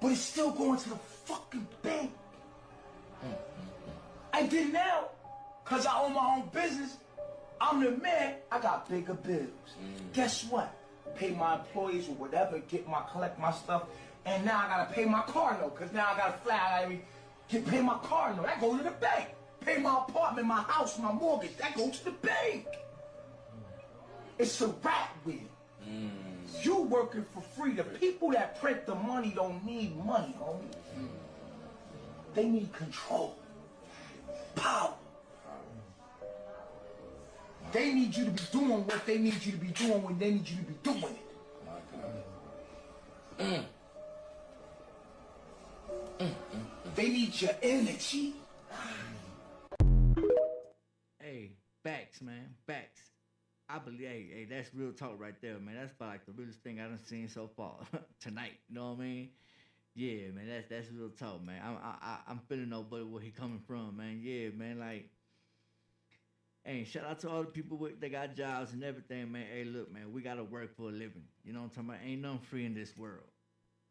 [SPEAKER 23] but it's still going to the fucking bank. And then now, cause I own my own business, I'm the man, I got bigger bills. Guess what? Pay my employees or whatever, collect my stuff, and now I gotta pay my car note, cause now I gotta fly, pay my car note, that goes to the bank. Pay my apartment, my house, my mortgage, that goes to the bank. It's a rat wheel. You working for free. The people that print the money don't need money, homie. They need control, power. They need you to be doing what they need you to be doing when they need you to be doing it. They need your energy.
[SPEAKER 1] Hey, facts, man, facts. I believe, hey, that's real talk right there, man. That's about like the realest thing I done seen so far tonight. You know what I mean? Yeah, man, that's real talk, man. I'm feeling nobody where he coming from, man. Yeah, man, like, hey, shout out to all the people that got jobs and everything, man. Hey, look, man, we gotta work for a living. You know what I'm talking about? Ain't nothing free in this world.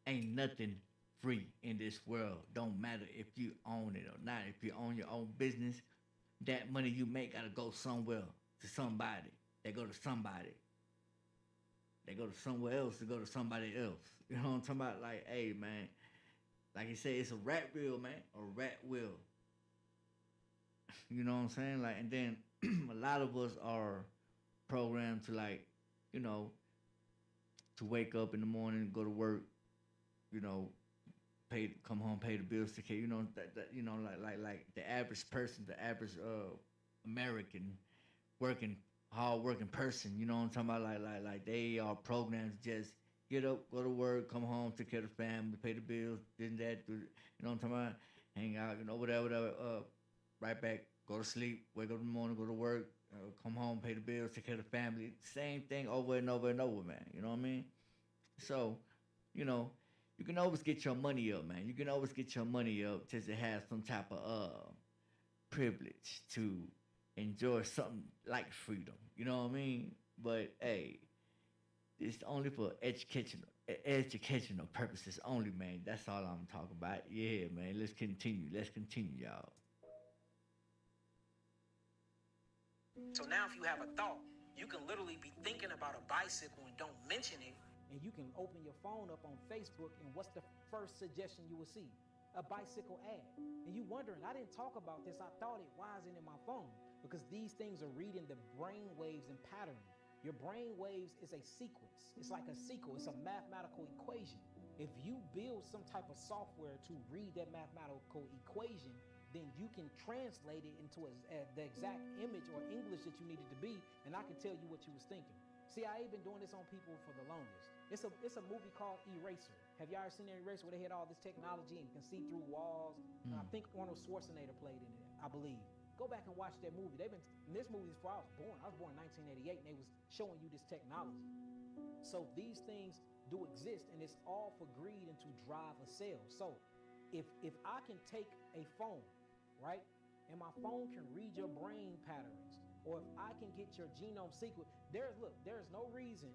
[SPEAKER 1] Ain't nothing free in this world. Don't matter if you own it or not. If you own your own business, that money you make gotta go somewhere to somebody. They go to somebody. They go to somewhere else to go to somebody else. You know what I'm talking about? Like, hey, man. Like you said, it's a rat wheel, man. A rat wheel. You know what I'm saying? Like, and then a lot of us are programmed to, like, you know, to wake up in the morning, go to work, you know, come home, pay the bills, take care. You know that you know, like the average person, the average American working. Hard-working person, you know what I'm talking about? Like they are programmed to just get up, go to work, come home, take care of the family, pay the bills, this and that, you know what I'm talking about? Hang out, you know, whatever, right back, go to sleep, wake up in the morning, go to work, come home, pay the bills, take care of the family. Same thing over and over and over, man. You know what I mean? So, you know, you can always get your money up, man. You can always get your money up just to have some type of privilege to enjoy something like freedom. You know what I mean? But hey, it's only for educational purposes only, man. That's all I'm talking about. Yeah, man. Let's continue, y'all.
[SPEAKER 6] So now if you have a thought, you can literally be thinking about a bicycle and don't mention it.
[SPEAKER 8] And you can open your phone up on Facebook, and what's the first suggestion you will see? A bicycle ad. And you wondering, I didn't talk about this. I thought it wasn't in my phone. Because these things are reading the brain waves and pattern. Your brain waves is a sequence. It's like a sequel. It's a mathematical equation. If you build some type of software to read that mathematical equation, then you can translate it into the exact image or English that you needed to be, and I can tell you what you was thinking. CIA been doing this on people for the longest. It's a movie called Eraser. Have y'all ever seen that Eraser where they had all this technology and you can see through walls? I think Arnold Schwarzenegger played in it, I believe. Go back and watch that movie. This movie is before I was born. I was born in 1988, and they was showing you this technology. So these things do exist, and it's all for greed and to drive a sale. So if I can take a phone, right, and my phone can read your brain patterns, or if I can get your genome sequence, there's no reason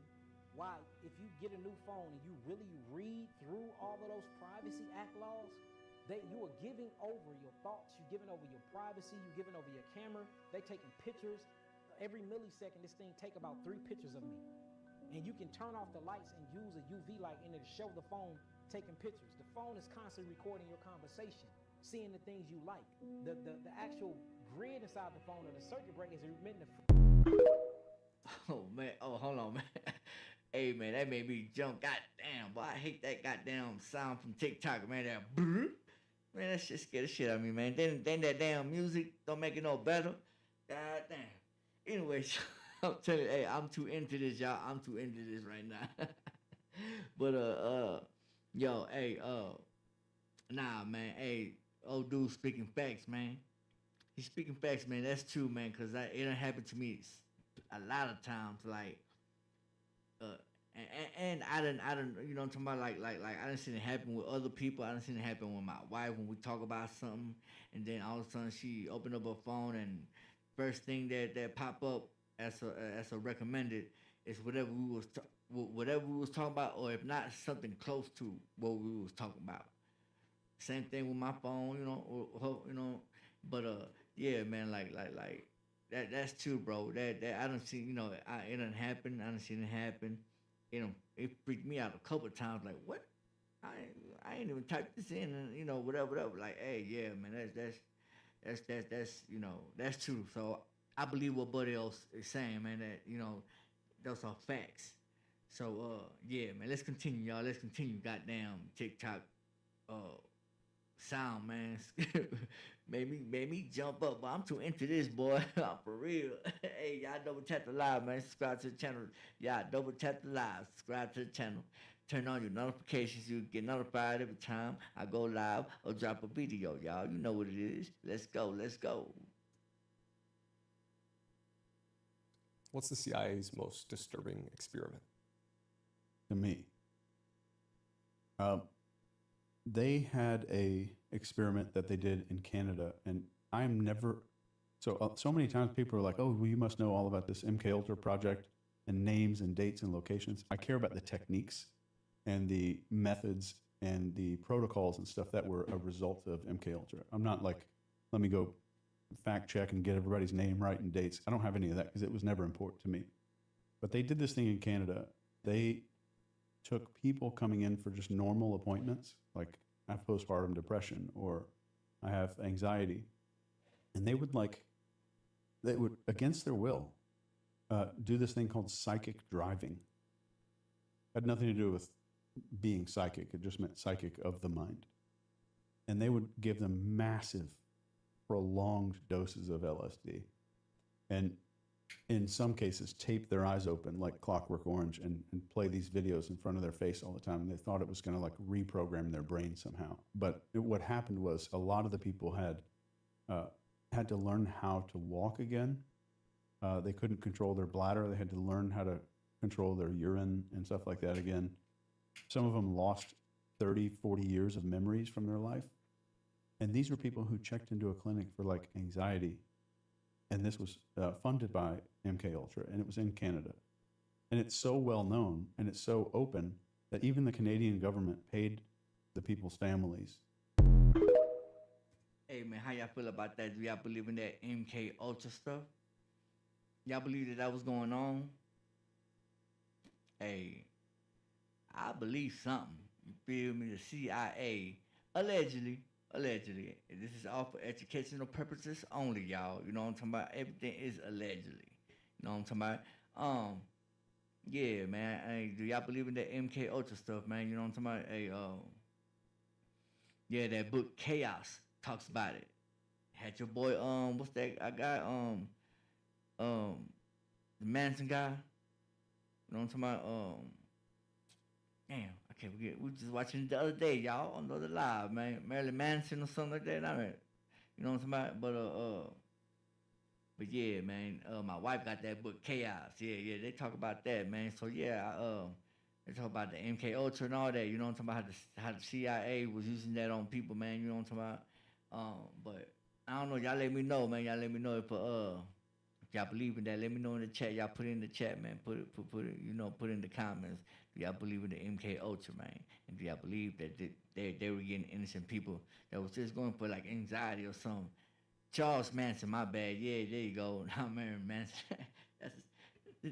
[SPEAKER 8] why if you get a new phone and you really read through all of those Privacy Act laws, you are giving over your thoughts, you're giving over your privacy, you're giving over your camera. They taking pictures. Every millisecond, this thing take about 3 pictures of me. And you can turn off the lights and use a UV light in it to show the phone taking pictures. The phone is constantly recording your conversation, seeing the things you like. The actual grid inside the phone or the circuit breaker is emitting the...
[SPEAKER 1] Oh, man. Oh, hold on, man. Hey, man, that made me jump. Goddamn, boy, I hate that goddamn sound from TikTok, man. That brrr. Man, that shit scared the shit out of me, man. Then that damn music don't make it no better. God damn. Anyway, I'm telling you, hey, I'm too into this, y'all. I'm too into this right now. But yo, hey, nah, man, hey, old dude speaking facts, man. He's speaking facts, man. That's true, man, because it done happened to me a lot of times, like, and I done, you know what I'm talking about, like, I done seen it happen with other people. I done seen it happen with my wife when we talk about something, and then all of a sudden she opened up her phone, and first thing that pop up as a recommended is whatever we was talking about, or if not, something close to what we was talking about. Same thing with my phone, you know, or you know, but yeah, man, like that's true, bro. That I don't see, it done happen. I done seen it happen. It freaked me out a couple of times. Like, what? I ain't even typed this in, and whatever. Like, hey, yeah, man, that's true. So I believe what Buddy else is saying, man. That those are facts. So yeah, man, let's continue, y'all. Let's continue. Goddamn TikTok, sound, man. made me jump up, but I'm too into this, boy. I'm for real. Hey, y'all double tap the live, man. Subscribe to the channel. Y'all double tap the live. Subscribe to the channel. Turn on your notifications. You get notified every time I go live or drop a video, y'all. You know what it is. Let's go. Let's go.
[SPEAKER 17] What's the CIA's most disturbing experiment?
[SPEAKER 9] To me, they had a experiment that they did in Canada, and I'm never so many times people are like, oh, well, you must know all about this MK Ultra project and names and dates and locations. I care about the techniques and the methods and the protocols and stuff that were a result of MK Ultra. I'm not like, let me go fact check and get everybody's name right and dates. I don't have any of that because it was never important to me. But they did this thing in Canada. They took people coming in for just normal appointments, like I have postpartum depression or I have anxiety, and they would against their will do this thing called psychic driving. Had nothing to do with being psychic. It just meant psychic of the mind. And they would give them massive, prolonged doses of LSD, and in some cases tape their eyes open like Clockwork Orange and play these videos in front of their face all the time. And they thought it was going to like reprogram their brain somehow. But what happened was a lot of the people had to learn how to walk again. They couldn't control their bladder. They had to learn how to control their urine and stuff like that again. Some of them lost 30, 40 years of memories from their life. And these were people who checked into a clinic for like anxiety. And this was funded by MK Ultra, and it was in Canada. And it's so well known and it's so open that even the Canadian government paid the people's families.
[SPEAKER 1] Hey man, how y'all feel about that? Do y'all believe in that MK Ultra stuff? Y'all believe that was going on? Hey, I believe something. You feel me? The CIA allegedly. This is all for educational purposes only, y'all. You know what I'm talking about? Everything is allegedly. You know what I'm talking about? Yeah, man. Hey, do y'all believe in that MK Ultra stuff, man? You know what I'm talking about? Hey, yeah, that book Chaos talks about it. Had your boy, what's that? I got the Manson guy. You know what I'm talking about? Damn. Okay, we were just watching it the other day, y'all, on the other live, man. Marilyn Manson or something like that. I mean, you know what I'm talking about? But yeah, man. My wife got that book Chaos. Yeah. They talk about that, man. So yeah, they talk about the MK Ultra and all that. You know what I'm talking about? How the CIA was using that on people, man. You know what I'm talking about? But I don't know. Y'all let me know, man. Y'all let me know if y'all believe in that. Let me know in the chat. Y'all put it in the chat, man. Put it. You know, put it in the comments. Do y'all believe in the MK Ultra, man? And do y'all believe that they were getting innocent people that was just going for like anxiety or something? Charles Manson, my bad. Yeah, there you go. Not Marilyn Manson.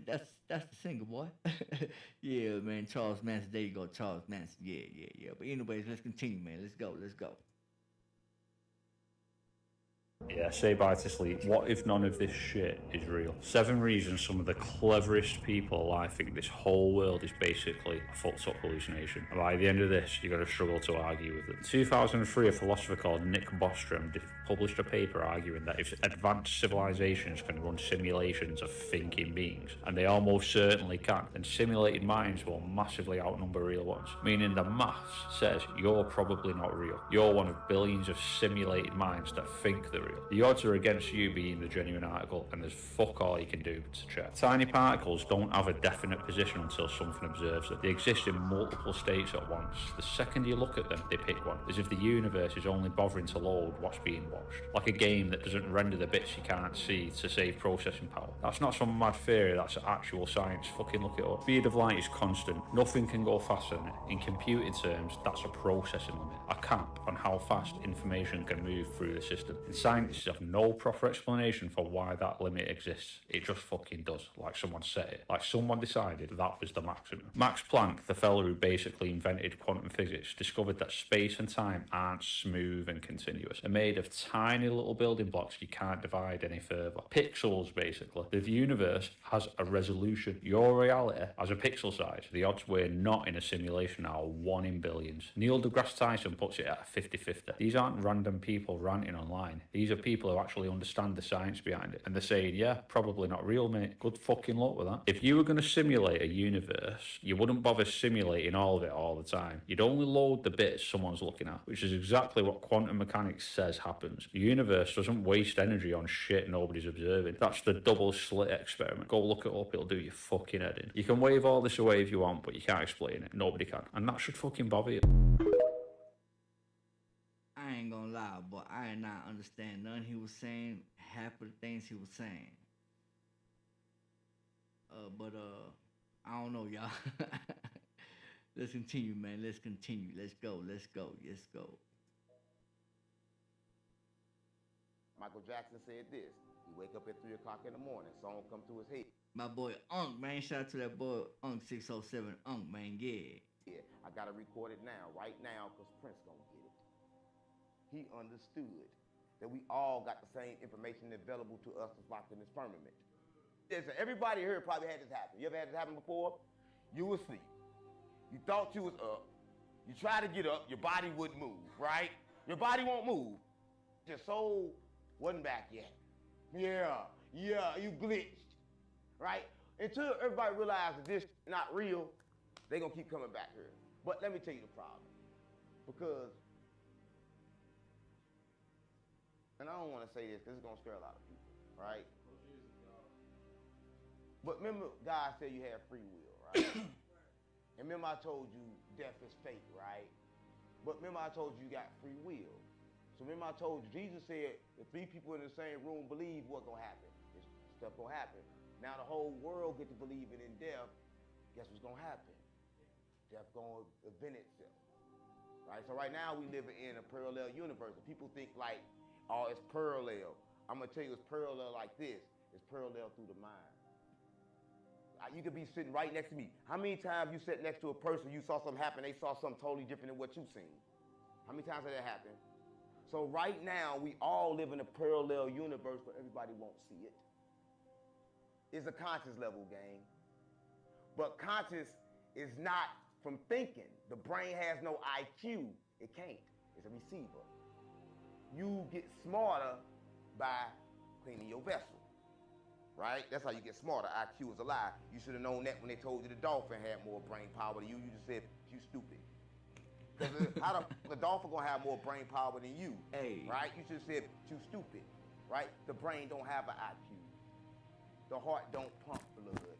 [SPEAKER 1] that's the single, boy. Yeah, man. Charles Manson. There you go. Charles Manson. Yeah. But anyways, let's continue, man. Let's go.
[SPEAKER 10] Yeah, say bye to sleep. What if none of this shit is real? 7 reasons some of the cleverest people alive think this whole world is basically a fucked up hallucination. And by the end of this, you're going to struggle to argue with them. In 2003, a philosopher called Nick Bostrom published a paper arguing that if advanced civilizations can run simulations of thinking beings, and they almost certainly can, then simulated minds will massively outnumber real ones. Meaning the maths says you're probably not real. You're one of billions of simulated minds that think they're real. The odds are against you being the genuine article, and there's fuck all you can do to check. Tiny particles don't have a definite position until something observes them. They exist in multiple states at once. The second you look at them, they pick one, as if the universe is only bothering to load what's being watched. Like a game that doesn't render the bits you can't see to save processing power. That's not some mad theory, that's actual science. Fucking look it up. Speed of light is constant. Nothing can go faster than it. In computing terms, that's a processing limit. A cap on how fast information can move through the system. In scientific Scientists have no proper explanation for why that limit exists. It just fucking does. Like someone set it. Like someone decided that was the maximum. Max Planck, the fellow who basically invented quantum physics, discovered that space and time aren't smooth and continuous. They're made of tiny little building blocks you can't divide any further. Pixels, basically. The universe has a resolution. Your reality has a pixel size. The odds we're not in a simulation are 1 in billions. Neil deGrasse Tyson puts it at 50-50. These aren't random people ranting online. These are people who actually understand the science behind it. And they're saying, yeah, probably not real, mate. Good fucking luck with that. If you were going to simulate a universe, you wouldn't bother simulating all of it all the time. You'd only load the bits someone's looking at, which is exactly what quantum mechanics says happens. The universe doesn't waste energy on shit nobody's observing. That's the double slit experiment. Go look it up, it'll do your fucking head in. You can wave all this away if you want, but you can't explain it. Nobody can. And that should fucking bother you.
[SPEAKER 1] I ain't gonna lie, but I did not understand none he was saying, half of the things he was saying. I don't know, y'all. Let's continue, man. Let's continue. Let's go. Let's go. Let's go.
[SPEAKER 11] Michael Jackson said this. He wake up at 3 o'clock in the morning, song come to his head.
[SPEAKER 1] My boy Unk, man. Shout out to that boy Unk 607 Unk, man. Yeah.
[SPEAKER 11] Yeah, I gotta record it now, right now, because Prince gonna get it. He understood that we all got the same information available to us that's locked in this firmament. Listen, everybody here probably had this happen. You ever had this happen before? You was asleep. You thought you was up. You tried to get up, your body wouldn't move, right? Your body won't move. Your soul wasn't back yet. Yeah, you glitched, right? Until everybody realizes this is not real, they gonna keep coming back here. But let me tell you the problem. Because, and I don't wanna say this because it's gonna scare a lot of people, right? But remember, God said you have free will, right? And remember I told you death is fate, right? But remember I told you you got free will. So remember I told you, Jesus said, if 3 people in the same room believe, what's gonna happen? Stuff gonna happen. Now the whole world get to believing in death, guess what's gonna happen? Death gonna event itself, right? So right now we live in a parallel universe. And people think like, oh, it's parallel. I'm gonna tell you it's parallel like this. It's parallel through the mind. You could be sitting right next to me. How many times you sat next to a person, you saw something happen, they saw something totally different than what you've seen? How many times did that happen? So right now, we all live in a parallel universe, but everybody won't see it. It's a conscious level game. But conscious is not from thinking. The brain has no IQ. It can't. It's a receiver. You get smarter by cleaning your vessel. Right? That's how you get smarter. IQ is a lie. You should have known that when they told you the dolphin had more brain power than you. You just said, you stupid. Because how the dolphin gonna have more brain power than you? Hey. Right? You should have said, you stupid. Right? The brain don't have an IQ. The heart don't pump blood.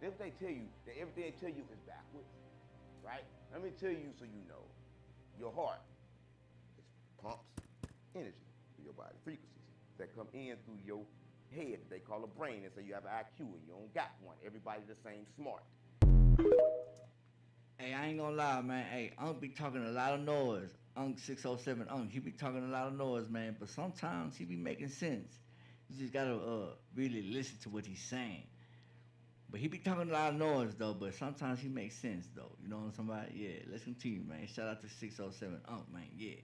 [SPEAKER 11] This they tell you, that everything they tell you is backwards. Right? Let me tell you so you know. Your heart pumps energy through your body, frequencies that come in through your head they call a brain, and so you have an IQ and you don't got one. Everybody the same smart.
[SPEAKER 1] Hey, I ain't gonna lie, man. Hey, Unk be talking a lot of noise. Unk 607 Unk, he be talking a lot of noise, man. But sometimes he be making sense. You just gotta really listen to what he's saying. But he be talking a lot of noise though. But sometimes he makes sense though. You know what I'm talking about? Yeah. Let's continue, man. Shout out to 607 Unk, man. Yeah.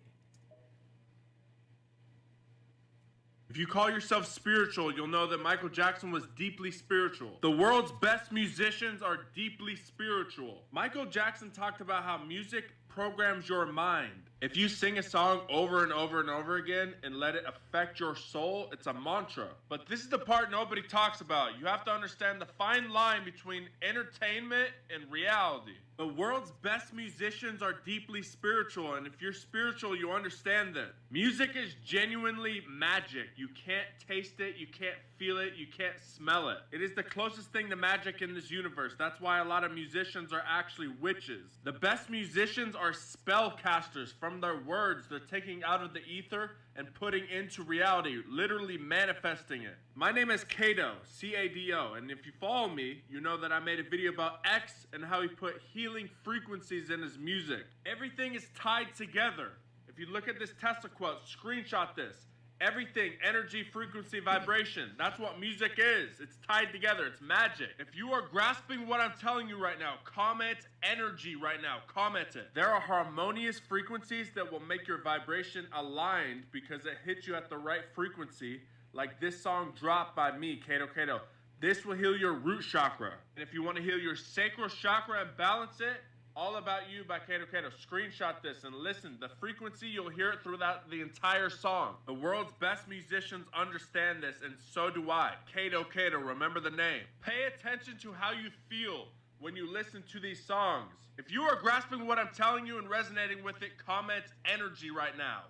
[SPEAKER 12] If you call yourself spiritual, you'll know that Michael Jackson was deeply spiritual. The world's best musicians are deeply spiritual. Michael Jackson talked about how music programs your mind. If you sing a song over and over and over again and let it affect your soul, it's a mantra. But this is the part nobody talks about. You have to understand the fine line between entertainment and reality. The world's best musicians are deeply spiritual, and if you're spiritual, you understand that. Music is genuinely magic. You can't taste it, you can't feel it, you can't smell it. It is the closest thing to magic in this universe. That's why a lot of musicians are actually witches. The best musicians are spellcasters. From their words, they're taking out of the ether and putting into reality, literally manifesting it. My name is Cado, C-A-D-O, and if you follow me, you know that I made a video about X and how he put healing frequencies in his music. Everything is tied together. If you look at this Tesla quote, screenshot this. Everything, energy, frequency, vibration. That's what music is. It's tied together. It's magic. If you are grasping what I'm telling you right now, comment energy right now. Comment it. There are harmonious frequencies that will make your vibration aligned because it hits you at the right frequency. Like this song, Drop by me, Kato Kato. This will heal your root chakra. And if you want to heal your sacral chakra and balance it, All About You by Kato Kato. Screenshot this and listen. The frequency, you'll hear it throughout the entire song. The world's best musicians understand this, and so do I. Kato Kato, remember the name. Pay attention to how you feel when you listen to these songs. If you are grasping what I'm telling you and resonating with it, comment energy right now.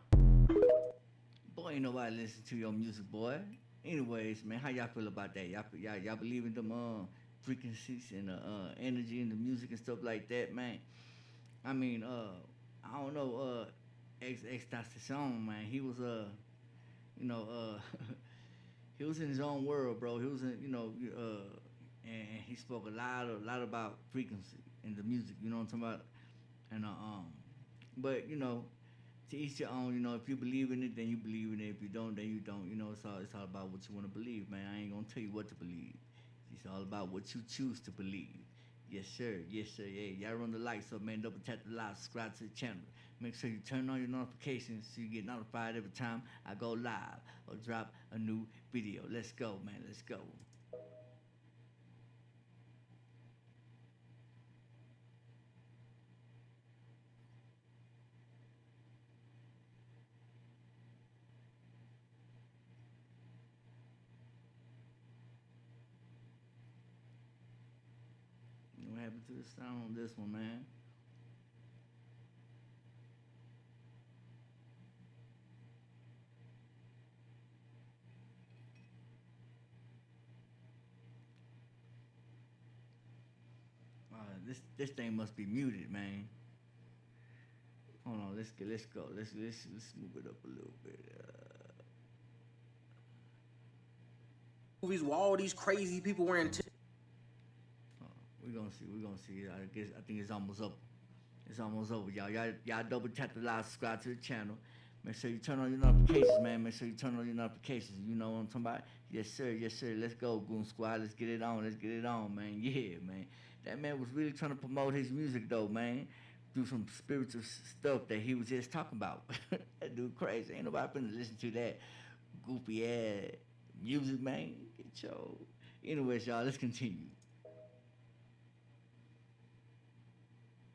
[SPEAKER 1] Boy, ain't nobody listen to your music, boy. Anyways, man, how y'all feel about that? Y'all believe in them frequencies and energy and the music and stuff like that, man? I mean, I don't know, Extastation, man. He was he was in his own world, bro. He was in, and he spoke a lot about frequency and the music. You know what I'm talking about? And but to each your own. If you believe in it, then you believe in it. If you don't, then you don't. It's all about what you want to believe, man. I ain't gonna tell you what to believe. It's all about what you choose to believe. Yes, sir. Yes, sir. Yeah, y'all run the lights up, man. Double tap the like, subscribe to the channel. Make sure you turn on your notifications so you get notified every time I go live or drop a new video. Let's go, man. Let's go. What happened to the sound on this one, man? This thing must be muted, man. Hold on, let's go. Let's move it up a little bit.
[SPEAKER 6] Movies with all these crazy people wearing.
[SPEAKER 1] We're gonna see. I think it's almost up. It's almost over, y'all. Y'all double tap the like, subscribe to the channel. Make sure you turn on your notifications, man. Make sure you turn on your notifications. You know what I'm talking about? Yes, sir. Yes, sir. Let's go, Goon Squad. Let's get it on. Let's get it on, man. Yeah, man. That man was really trying to promote his music, though, man. Do some spiritual stuff that he was just talking about. That dude crazy. Ain't nobody finna listen to that goofy ass music, man. Get your. Anyways, y'all, let's continue.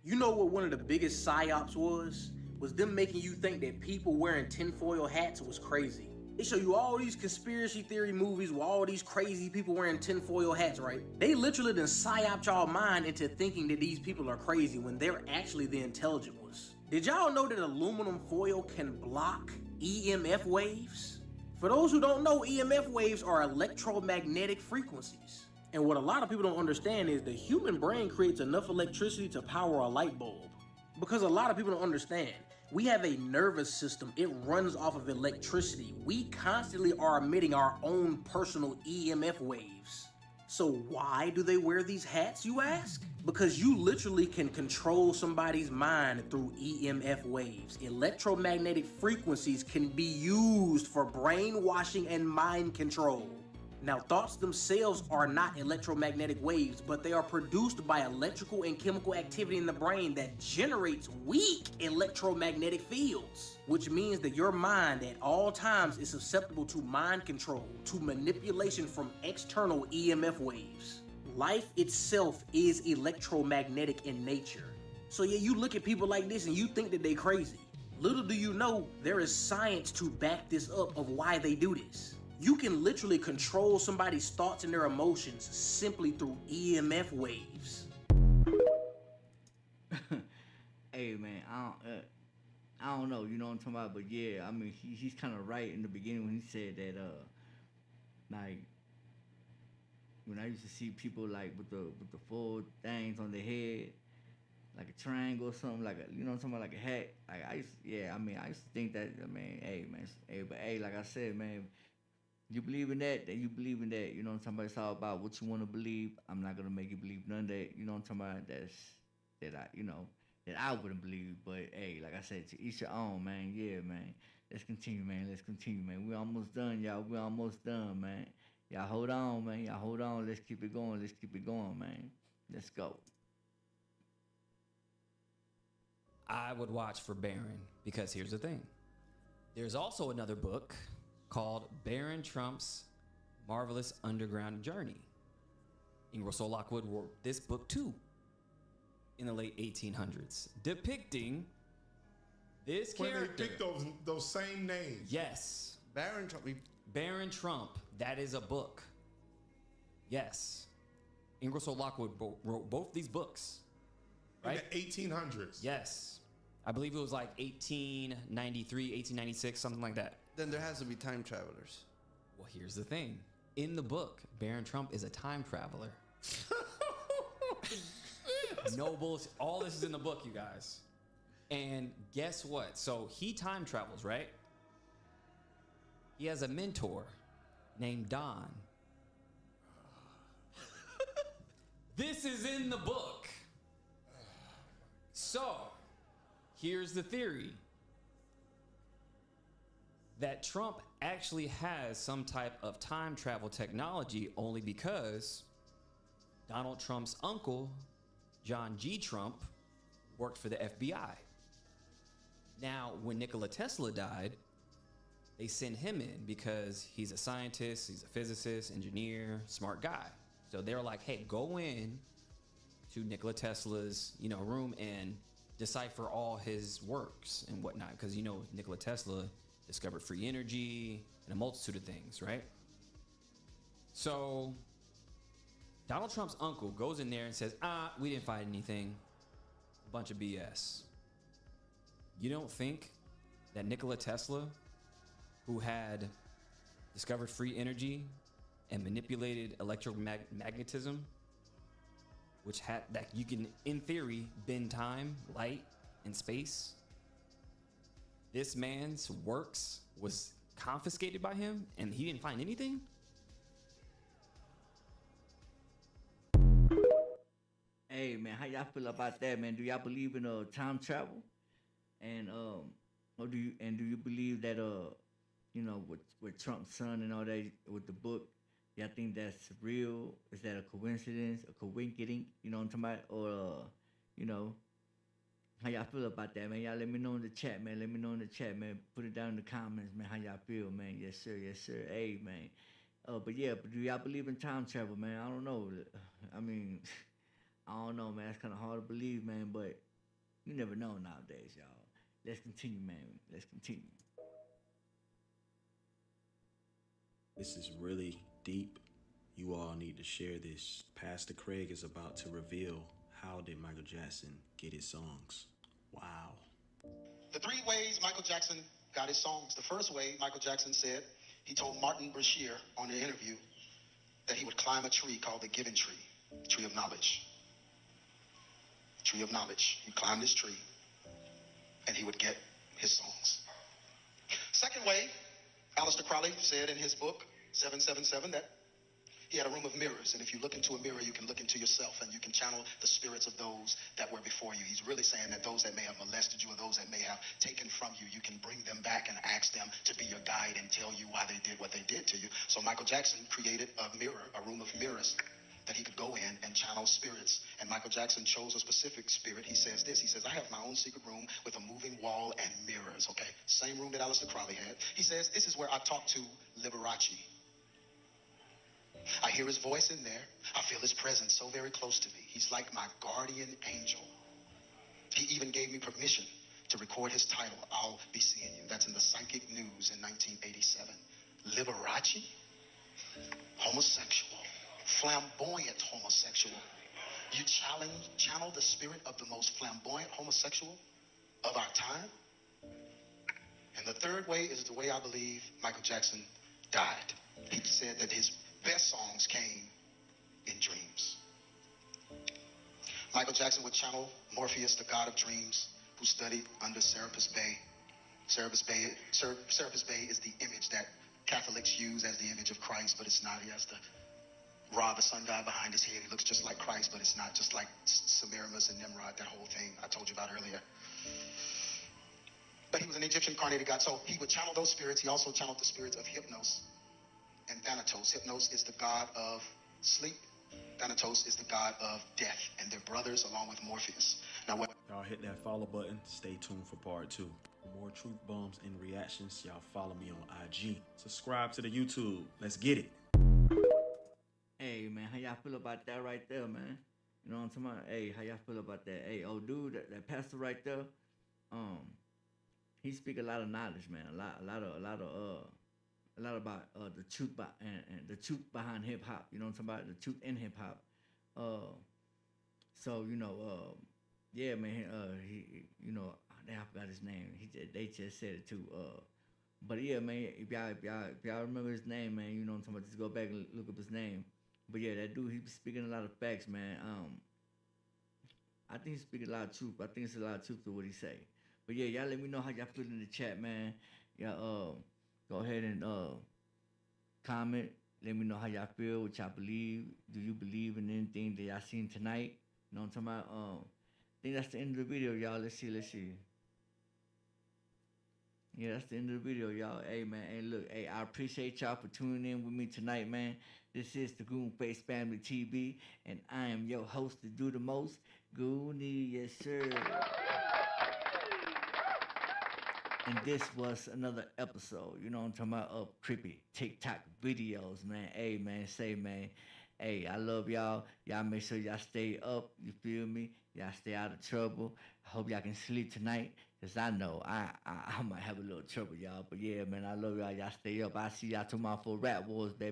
[SPEAKER 6] You know what one of the biggest psyops was? Was them making you think that people wearing tinfoil hats was crazy. They show you all these conspiracy theory movies with all these crazy people wearing tinfoil hats, right? They literally done psyop y'all mind into thinking that these people are crazy when they're actually the intelligent ones. Did y'all know that aluminum foil can block EMF waves? For those who don't know, EMF waves are electromagnetic frequencies. And what a lot of people don't understand is the human brain creates enough electricity to power a light bulb. Because a lot of people don't understand, we have a nervous system. It runs off of electricity. We constantly are emitting our own personal EMF waves. So why do they wear these hats, you ask? Because you literally can control somebody's mind through EMF waves. Electromagnetic frequencies can be used for brainwashing and mind control. Now, thoughts themselves are not electromagnetic waves, but they are produced by electrical and chemical activity in the brain that generates weak electromagnetic fields, which means that your mind at all times is susceptible to mind control, to manipulation from external EMF waves. Life itself is electromagnetic in nature. So yeah, you look at people like this and you think that they crazy. Little do you know, there is science to back this up of why they do this. You can literally control somebody's thoughts and their emotions simply through EMF waves.
[SPEAKER 1] Hey, man, I don't know, you know what I'm talking about, but yeah, I mean, he's kind of right in the beginning when he said that, like, when I used to see people like with the full things on their head, like a triangle or something, like a, you know what I'm talking about, like a hat. Like I used to think that, but hey, like I said, man. You believe in that, then you believe in that. You know what I'm talking about? It's all about what you want to believe. I'm not gonna make you believe none of that. You know what I'm talking about? That I wouldn't believe. But hey, like I said, to each your own, man. Yeah, man. Let's continue, man. Let's continue, man. We almost done, y'all. We almost done, man. Y'all hold on, man. Y'all hold on. Let's keep it going. Let's keep it going, man. Let's go.
[SPEAKER 13] I would watch for Barron because here's the thing. There's also another book called Barron Trump's Marvelous Underground Journey. Ingersoll Lockwood wrote this book too in the late 1800s, depicting this character.
[SPEAKER 14] When they pick those same names.
[SPEAKER 13] Yes.
[SPEAKER 15] Barron Trump.
[SPEAKER 13] Barron Trump. That is a book. Yes. Ingersoll Lockwood wrote both these books. Right?
[SPEAKER 14] In the 1800s.
[SPEAKER 13] Yes. I believe it was like 1893, 1896, something like that.
[SPEAKER 15] Then there has to be time travelers.
[SPEAKER 13] Well, here's the thing. In the book, Barron Trump is a time traveler. No bullshit. All this is in the book, you guys. And guess what? So he time travels, right? He has a mentor named Don. This is in the book. So, here's the theory. That Trump actually has some type of time travel technology only because Donald Trump's uncle, John G. Trump, worked for the FBI. Now, when Nikola Tesla died, they sent him in because he's a scientist, he's a physicist, engineer, smart guy. So they're like, hey, go in to Nikola Tesla's, room and decipher all his works and whatnot. Because, Nikola Tesla discovered free energy and a multitude of things, right? So Donald Trump's uncle goes in there and says, we didn't find anything. A bunch of BS. You don't think that Nikola Tesla, who had discovered free energy and manipulated electromagnetism, which had that you can, in theory, bend time, light, and space, this man's works was confiscated by him and he didn't find anything?
[SPEAKER 1] Hey, man, how y'all feel about that, man? Do y'all believe in time travel? And do you believe that with Trump's son and all that with the book, y'all think that's real? Is that a coincidence, a coincidence? You know what I'm talking about? Or how y'all feel about that, man? Y'all let me know in the chat, man. Let me know in the chat, man. Put it down in the comments, man. How y'all feel, man? Yes, sir. Yes, sir. Hey, man. But do y'all believe in time travel, man? I don't know. I mean, I don't know, man. It's kind of hard to believe, man. But you never know nowadays, y'all. Let's continue, man. Let's continue.
[SPEAKER 24] This is really deep. You all need to share this. Pastor Craig is about to reveal how did Michael Jackson get his songs. Wow.
[SPEAKER 25] The three ways Michael Jackson got his songs. The first way, Michael Jackson said, he told Martin Brashear on the interview that he would climb a tree called the Giving Tree, tree of knowledge. Tree of knowledge. He climbed this tree and he would get his songs. Second way, Aleister Crowley said in his book, 777, that he had a room of mirrors, and if you look into a mirror, you can look into yourself, and you can channel the spirits of those that were before you. He's really saying that those that may have molested you or those that may have taken from you, you can bring them back and ask them to be your guide and tell you why they did what they did to you. So Michael Jackson created a mirror, a room of mirrors, that he could go in and channel spirits. And Michael Jackson chose a specific spirit. He says this, he says, I have my own secret room with a moving wall and mirrors, okay? Same room that Aleister Crowley had. He says, this is where I talk to Liberace. I hear his voice in there. I feel his presence so very close to me. He's like my guardian angel. He even gave me permission to record his title, I'll Be Seeing You. That's in the Psychic News in 1987. Liberace? Homosexual. Flamboyant homosexual. You channel the spirit of the most flamboyant homosexual of our time? And the third way is the way I believe Michael Jackson died. He said that his best songs came in dreams. Michael Jackson would channel Morpheus, the god of dreams, who studied under Serapis Bey. Serapis Bey is the image that Catholics use as the image of Christ, but it's not. He has the Ra, the sun god, behind his head. He looks just like Christ, but it's not, just like Semiramis and Nimrod, that whole thing I told you about earlier. But he was an Egyptian incarnated God, so he would channel those spirits. He also channeled the spirits of Hypnos and Thanatos. Hypnos is the god of sleep. Thanatos is the god of death, and they're brothers along with Morpheus. Now, what?
[SPEAKER 24] Y'all hit that follow button. Stay tuned for part 2. For more truth bombs and reactions, y'all follow me on IG. Subscribe to the YouTube. Let's get it.
[SPEAKER 1] Hey, man, how y'all feel about that right there, man? You know what I'm talking about? Hey, how y'all feel about that? Hey, old dude, that pastor right there, he speak a lot of knowledge, man. A lot about the truth and the truth behind hip hop. You know what I'm talking about? The truth in hip hop. So yeah, man. He, I forgot his name. They just said it too. But yeah, man. If y'all remember his name, man, you know what I'm talking about. Just go back and look up his name. But yeah, that dude, he be speaking a lot of facts, man. I think he's speaking a lot of truth. I think it's a lot of truth to what he say. But yeah, y'all let me know how y'all feel in the chat, man. Y'all go ahead and comment. Let me know how y'all feel, what y'all believe. Do you believe in anything that y'all seen tonight? You know what I'm talking about? I think that's the end of the video, y'all. Let's see. Yeah, that's the end of the video, y'all. Hey, man. Hey, look. Hey, I appreciate y'all for tuning in with me tonight, man. This is the Goonface Family TV, and I am your host to do the most, Goonie, yes, sir. And this was another episode, you know what I'm talking about, of Creepy TikTok videos, man. Hey, man, man. Hey, I love y'all. Y'all make sure y'all stay up, you feel me? Y'all stay out of trouble. I hope y'all can sleep tonight, because I know I might have a little trouble, y'all. But yeah, man, I love y'all. Y'all stay up. I see y'all tomorrow for Rap Wars, baby.